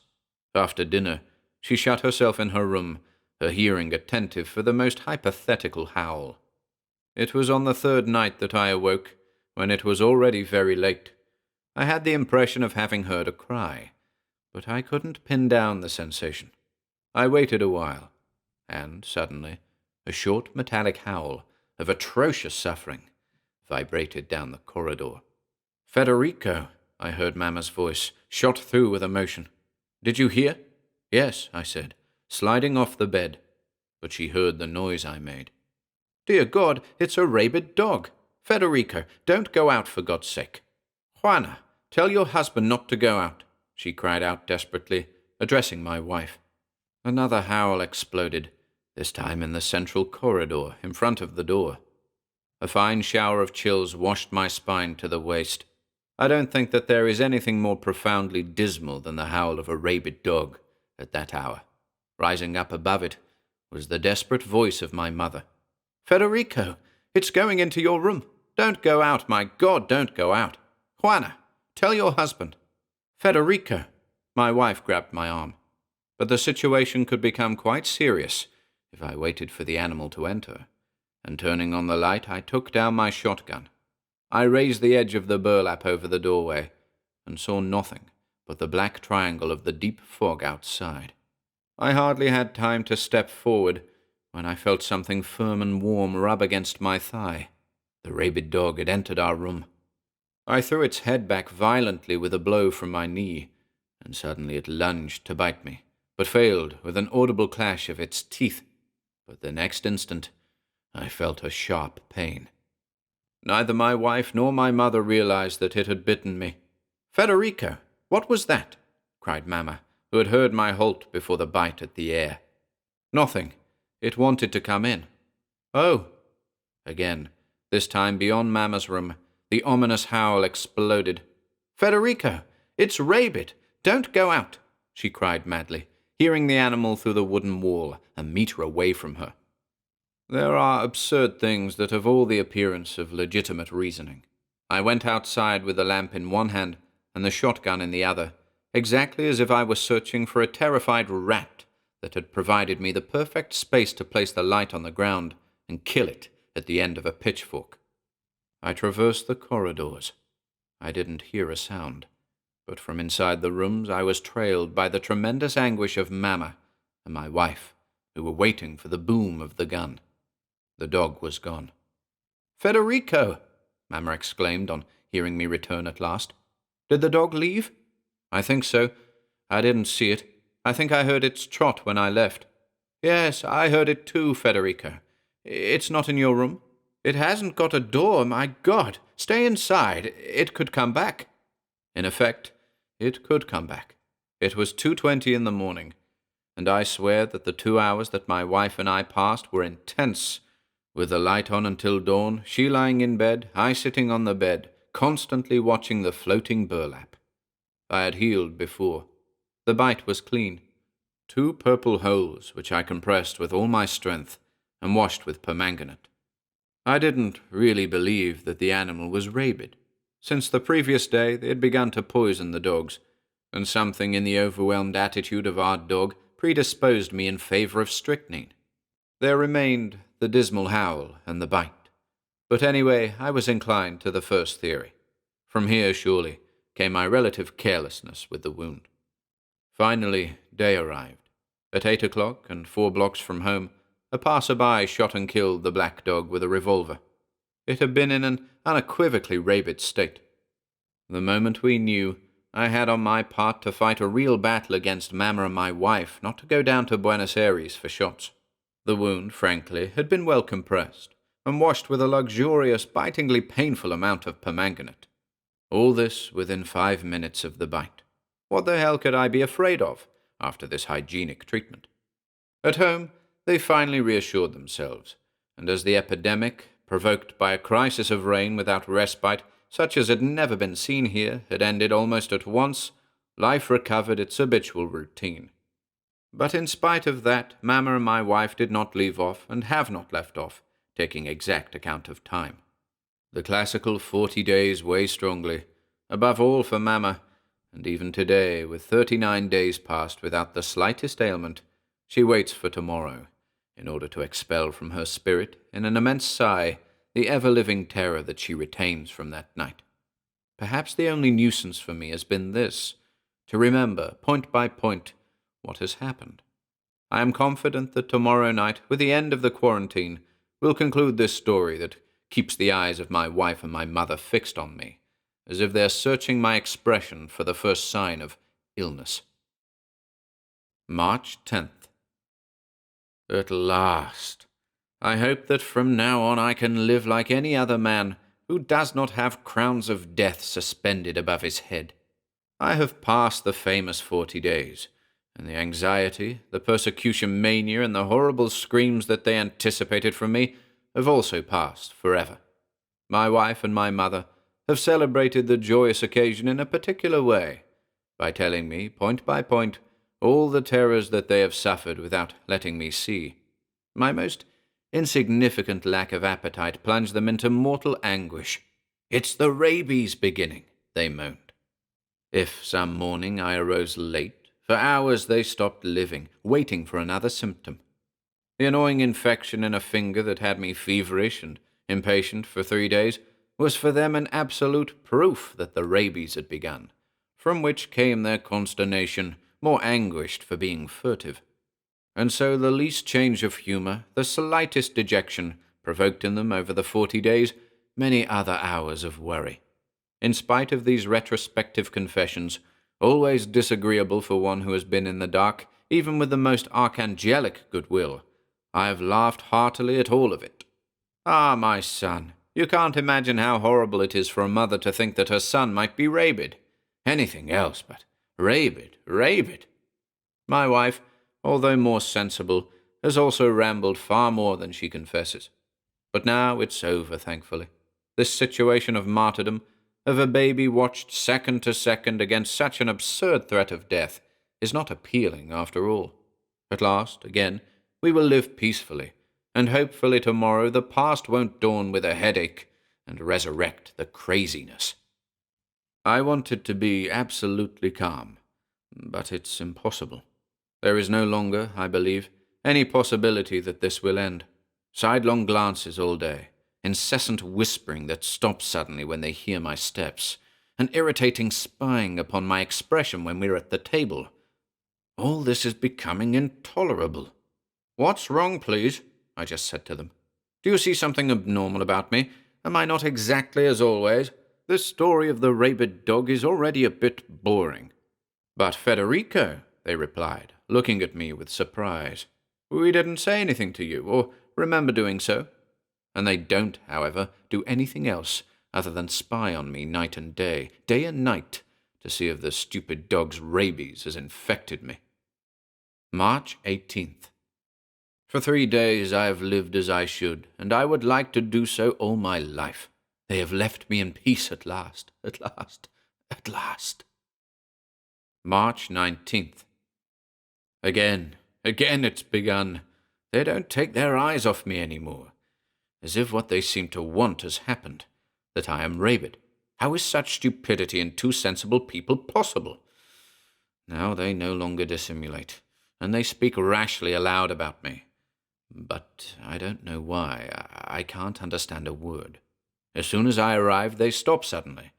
After dinner, she shut herself in her room, her hearing attentive for the most hypothetical howl. It was on the third night that I awoke, when it was already very late. I had the impression of having heard a cry, but I couldn't pin down the sensation. I waited a while, and suddenly a short metallic howl of atrocious suffering vibrated down the corridor. "Federico," I heard Mamma's voice, shot through with emotion. "Did you hear?" "Yes," I said, sliding off the bed, but she heard the noise I made. "Dear God, it's a rabid dog! Federico, don't go out for God's sake. Juana, tell your husband not to go out," she cried out desperately, addressing my wife. Another howl exploded, this time in the central corridor in front of the door. A fine shower of chills washed my spine to the waist. I don't think that there is anything more profoundly dismal than the howl of a rabid dog at that hour. Rising up above it was the desperate voice of my mother. "Federico, it's going into your room. Don't go out, my God, don't go out. Juana, tell your husband." "Federico." My wife grabbed my arm. But the situation could become quite serious if I waited for the animal to enter, and turning on the light, I took down my shotgun. I raised the edge of the burlap over the doorway, and saw nothing but the black triangle of the deep fog outside. I hardly had time to step forward when I felt something firm and warm rub against my thigh. The rabid dog had entered our room. I threw its head back violently with a blow from my knee, and suddenly it lunged to bite me, but failed with an audible clash of its teeth. But the next instant, I felt a sharp pain. Neither my wife nor my mother realized that it had bitten me. "Federico, what was that?" cried Mamma, who had heard my halt before the bite at the air. "Nothing. It wanted to come in." "Oh." Again, this time beyond Mamma's room, the ominous howl exploded. "Federico, it's rabid! Don't go out!" she cried madly, hearing the animal through the wooden wall a meter away from her. There are absurd things that have all the appearance of legitimate reasoning. I went outside with the lamp in one hand and the shotgun in the other, exactly as if I were searching for a terrified rat that had provided me the perfect space to place the light on the ground and kill it at the end of a pitchfork. I traversed the corridors. I didn't hear a sound, but from inside the rooms I was trailed by the tremendous anguish of Mamma and my wife, who were waiting for the boom of the gun. The dog was gone. "Federico!" Mamma exclaimed on hearing me return at last. "Did the dog leave?" "I think so. I didn't see it. I think I heard its trot when I left." "Yes, I heard it too, Federico. It's not in your room? It hasn't got a door, my God! Stay inside. It could come back." In effect, it could come back. It was 2:20 in the morning, and I swear that the 2 hours that my wife and I passed were intense, with the light on until dawn, she lying in bed, I sitting on the bed, constantly watching the floating burlap. I had healed before. The bite was clean. 2 purple holes, which I compressed with all my strength and washed with permanganate. I didn't really believe that the animal was rabid. Since the previous day, they had begun to poison the dogs, and something in the overwhelmed attitude of our dog predisposed me in favor of strychnine. There remained the dismal howl and the bite. But anyway, I was inclined to the first theory. From here, surely, came my relative carelessness with the wound. Finally, day arrived. At 8 o'clock, and 4 blocks from home, a passer-by shot and killed the black dog with a revolver. It had been in an unequivocally rabid state. The moment we knew, I had on my part to fight a real battle against Mama and my wife, not to go down to Buenos Aires for shots. The wound, frankly, had been well compressed, and washed with a luxurious, bitingly painful amount of permanganate. All this within 5 minutes of the bite. What the hell could I be afraid of, after this hygienic treatment? At home, they finally reassured themselves, and as the epidemic, provoked by a crisis of rain without respite, such as had never been seen here, had ended almost at once, life recovered its habitual routine. But in spite of that, Mama and my wife did not leave off, and have not left off, taking exact account of time. The classical 40 days weigh strongly, above all for Mama, and even today, with 39 days past without the slightest ailment, she waits for tomorrow, in order to expel from her spirit, in an immense sigh, the ever-living terror that she retains from that night. Perhaps the only nuisance for me has been this, to remember, point by point, what has happened. I am confident that tomorrow night, with the end of the quarantine, will conclude this story that keeps the eyes of my wife and my mother fixed on me, as if they're searching my expression for the first sign of illness. March 10th. At last. I hope that from now on I can live like any other man who does not have crowns of death suspended above his head. I have passed the famous 40 days, and the anxiety, the persecution mania, and the horrible screams that they anticipated from me have also passed forever. My wife and my mother have celebrated the joyous occasion in a particular way, by telling me, point by point, all the terrors that they have suffered without letting me see. My most insignificant lack of appetite plunged them into mortal anguish. "It's the rabies beginning," they moaned. If some morning I arose late, for hours they stopped living, waiting for another symptom. The annoying infection in a finger that had me feverish and impatient for 3 days was for them an absolute proof that the rabies had begun, from which came their consternation, more anguished for being furtive. And so the least change of humour, the slightest dejection, provoked in them over the 40 days many other hours of worry. In spite of these retrospective confessions, always disagreeable for one who has been in the dark, even with the most archangelic goodwill, I have laughed heartily at all of it. Ah, my son, you can't imagine how horrible it is for a mother to think that her son might be rabid. Anything else but rabid. My wife, although more sensible, has also rambled far more than she confesses. But now it's over, thankfully. This situation of martyrdom, of a baby watched second to second against such an absurd threat of death, is not appealing after all. At last, again, we will live peacefully, and hopefully tomorrow the past won't dawn with a headache and resurrect the craziness. I wanted to be absolutely calm, but it's impossible. There is no longer, I believe, any possibility that this will end. Sidelong glances all day, incessant whispering that stops suddenly when they hear my steps, and irritating spying upon my expression when we're at the table. All this is becoming intolerable. "What's wrong, please?" I just said to them. "Do you see something abnormal about me? Am I not exactly as always? This story of the rabid dog is already a bit boring." "But Federico," they replied, looking at me with surprise. "We didn't say anything to you, or remember doing so." And they don't, however, do anything else other than spy on me night and day and night, to see if the stupid dog's rabies has infected me. March 18th. For 3 days I have lived as I should, and I would like to do so all my life. They have left me in peace at last. March 19th. Again it's begun. They don't take their eyes off me any more. as if what they seem to want has happened, that I am rabid. How is such stupidity in two sensible people possible? Now they no longer dissimulate, and they speak rashly aloud about me. But I don't know why. I can't understand a word. As soon as I arrive, they stop suddenly,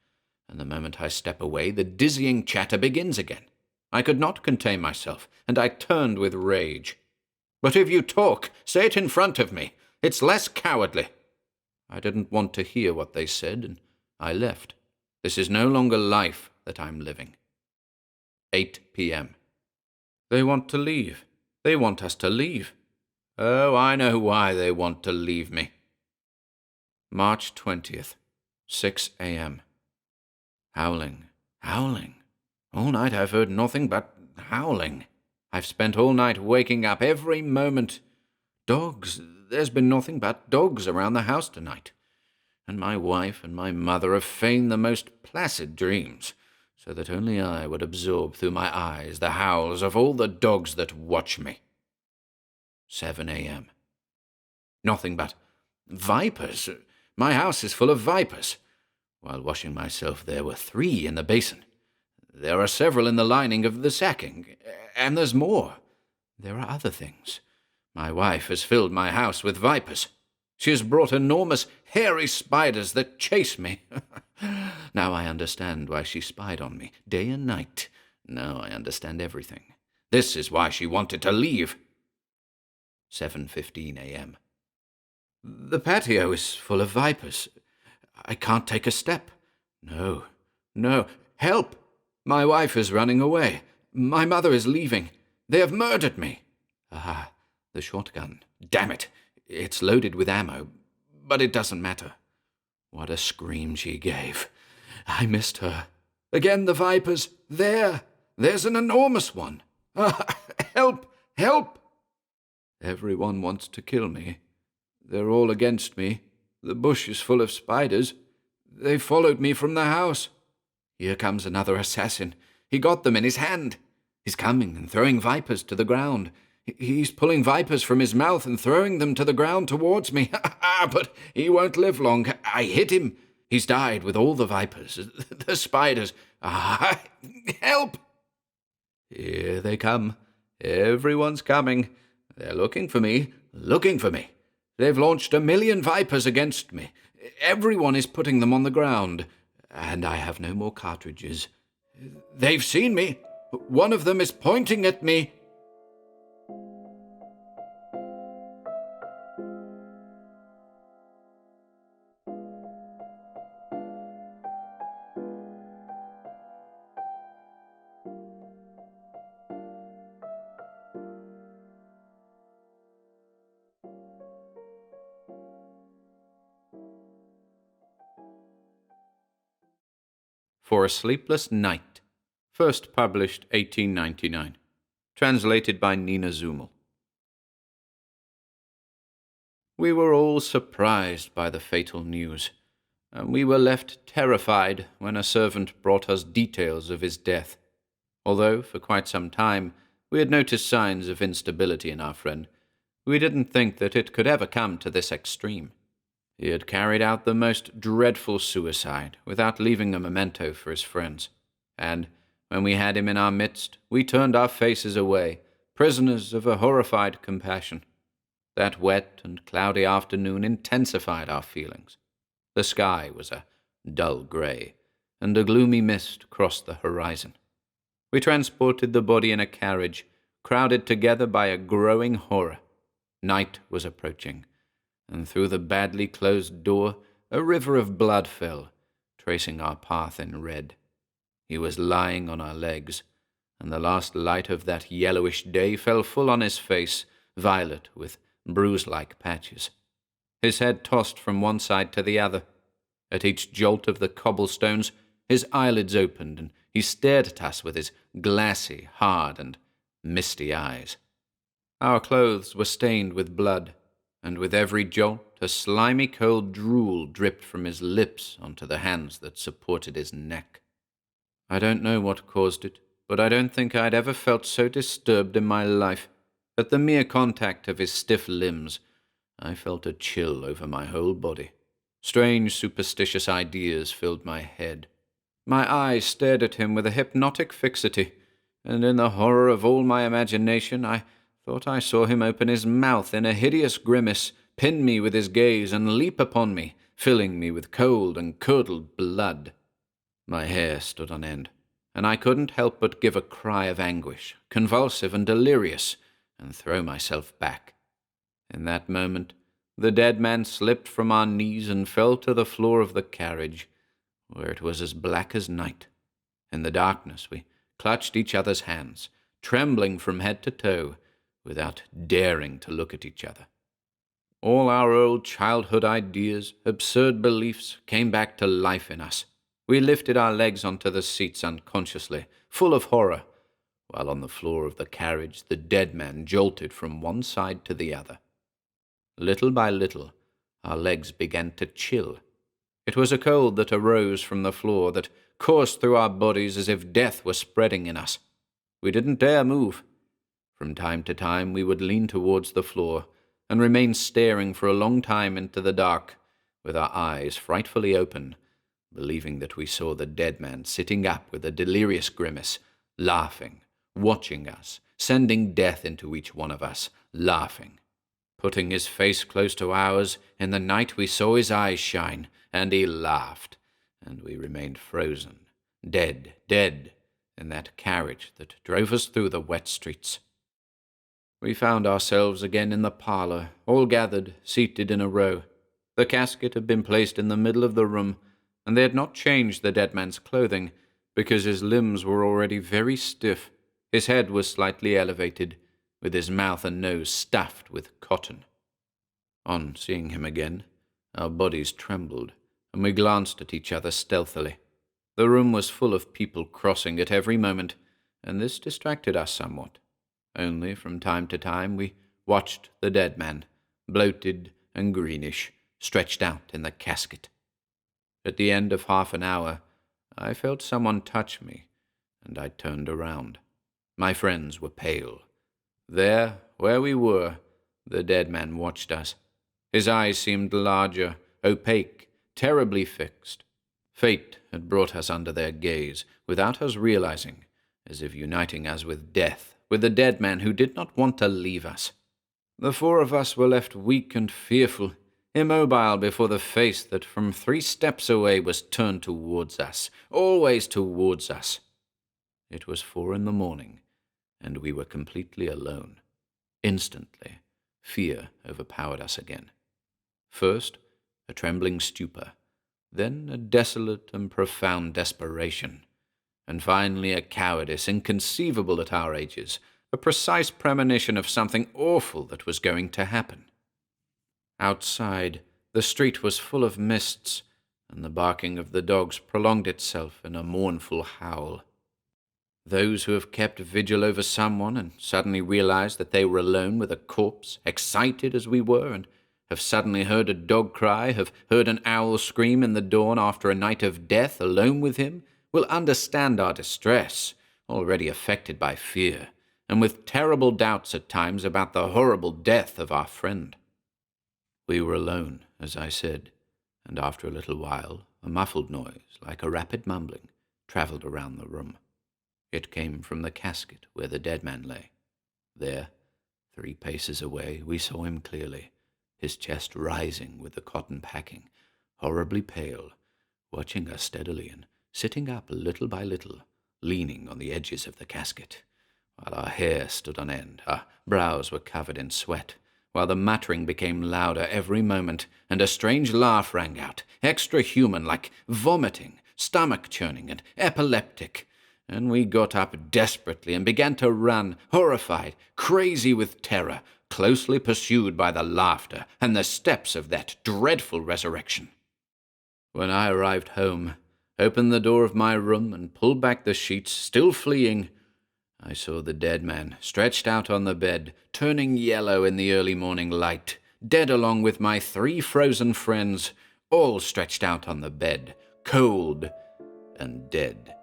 and the moment I step away, the dizzying chatter begins again. I could not contain myself, and I turned with rage. But if you talk, say it in front of me. It's less cowardly. I didn't want to hear what they said, and I left. This is no longer life that I'm living. 8 p.m. They want to leave. They want us to leave. Oh, I know why they want to leave me. March 20th, 6 a.m. Howling, howling. All night I've heard nothing but howling. I've spent all night waking up every moment. Dogs, there's been nothing but dogs around the house tonight. And my wife and my mother have feigned the most placid dreams, so that only I would absorb through my eyes the howls of all the dogs that watch me. 7 a.m. Nothing but vipers. My house is full of vipers. While washing myself, there were 3 in the basin. There are several in the lining of the sacking, and there's more. There are other things. My wife has filled my house with vipers. She has brought enormous, hairy spiders that chase me. Now I understand why she spied on me, day and night. Now I understand everything. This is why she wanted to leave. 7:15 a.m. The patio is full of vipers. I can't take a step. No, no. Help! My wife is running away. My mother is leaving. They have murdered me. Ah, the shotgun. Damn it. It's loaded with ammo, but it doesn't matter. What a scream she gave. I missed her. Again the vipers. There's an enormous one. Ah, help! Help! Everyone wants to kill me. They're all against me. The bush is full of spiders. They followed me from the house. Here comes another assassin. He got them in his hand. He's coming and throwing vipers to the ground. He's pulling vipers from his mouth and throwing them to the ground towards me. But he won't live long. I hit him. He's died with all the vipers, the spiders. Ah, help! Here they come. Everyone's coming. They're looking for me, looking for me. They've launched 1,000,000 vipers against me. Everyone is putting them on the ground, and I have no more cartridges. They've seen me. One of them is pointing at me. For a Sleepless Night, first published 1899, translated by Nina Zumel. We were all surprised by the fatal news, and we were left terrified when a servant brought us details of his death, although for quite some time we had noticed signs of instability in our friend. We didn't think that it could ever come to this extreme. He had carried out the most dreadful suicide without leaving a memento for his friends, and when we had him in our midst, we turned our faces away, prisoners of a horrified compassion. That wet and cloudy afternoon intensified our feelings. The sky was a dull grey, and a gloomy mist crossed the horizon. We transported the body in a carriage, crowded together by a growing horror. Night was approaching, and through the badly closed door a river of blood fell, tracing our path in red. He was lying on our legs, and the last light of that yellowish day fell full on his face, violet with bruise-like patches. His head tossed from one side to the other. At each jolt of the cobblestones, his eyelids opened, and he stared at us with his glassy, hard, and misty eyes. Our clothes were stained with blood, and with every jolt a slimy cold drool dripped from his lips onto the hands that supported his neck. I don't know what caused it, but I don't think I'd ever felt so disturbed in my life. At the mere contact of his stiff limbs, I felt a chill over my whole body. Strange superstitious ideas filled my head. My eyes stared at him with a hypnotic fixity, and in the horror of all my imagination I thought I saw him open his mouth in a hideous grimace, pin me with his gaze, and leap upon me, filling me with cold and curdled blood. My hair stood on end, and I couldn't help but give a cry of anguish, convulsive and delirious, and throw myself back. In that moment, the dead man slipped from our knees and fell to the floor of the carriage, where it was as black as night. In the darkness, we clutched each other's hands, trembling from head to toe, without daring to look at each other. All our old childhood ideas, absurd beliefs, came back to life in us. We lifted our legs onto the seats unconsciously, full of horror, while on the floor of the carriage the dead man jolted from one side to the other. Little by little, our legs began to chill. It was a cold that arose from the floor, that coursed through our bodies as if death were spreading in us. We didn't dare move. From time to time we would lean towards the floor, and remain staring for a long time into the dark, with our eyes frightfully open, believing that we saw the dead man sitting up with a delirious grimace, laughing, watching us, sending death into each one of us, laughing. Putting his face close to ours, in the night we saw his eyes shine, and he laughed, and we remained frozen, dead, in that carriage that drove us through the wet streets. We found ourselves again in the parlor, all gathered, seated in a row. The casket had been placed in the middle of the room, and they had not changed the dead man's clothing, because his limbs were already very stiff. His head was slightly elevated, with his mouth and nose stuffed with cotton. On seeing him again, our bodies trembled, and we glanced at each other stealthily. The room was full of people crossing at every moment, and this distracted us somewhat. Only from time to time we watched the dead man, bloated and greenish, stretched out in the casket. At the end of half an hour, I felt someone touch me, and I turned around. My friends were pale. There, where we were, the dead man watched us. His eyes seemed larger, opaque, terribly fixed. Fate had brought us under their gaze, without us realizing, as if uniting us with death, with the dead man who did not want to leave us. The four of us were left weak and fearful, immobile before the face that from 3 steps away was turned towards us, always towards us. It was 4 a.m, and we were completely alone. Instantly, fear overpowered us again. First, a trembling stupor, then a desolate and profound desperation, and finally a cowardice inconceivable at our ages, a precise premonition of something awful that was going to happen. Outside, the street was full of mists, and the barking of the dogs prolonged itself in a mournful howl. Those who have kept vigil over someone and suddenly realized that they were alone with a corpse, excited as we were, and have suddenly heard a dog cry, have heard an owl scream in the dawn after a night of death alone with him, will understand our distress, already affected by fear, and with terrible doubts at times about the horrible death of our friend. We were alone, as I said, and after a little while, a muffled noise, like a rapid mumbling, travelled around the room. It came from the casket where the dead man lay. There, 3 paces away, we saw him clearly, his chest rising with the cotton packing, horribly pale, watching us steadily and sitting up little by little, leaning on the edges of the casket, while our hair stood on end, our brows were covered in sweat, while the muttering became louder every moment, and a strange laugh rang out, extra-human, like vomiting, stomach-churning, and epileptic. And we got up desperately and began to run, horrified, crazy with terror, closely pursued by the laughter and the steps of that dreadful resurrection. When I arrived home, opened the door of my room, and pulled back the sheets, still fleeing, I saw the dead man stretched out on the bed, turning yellow in the early morning light, dead along with my 3 frozen friends, all stretched out on the bed, cold and dead.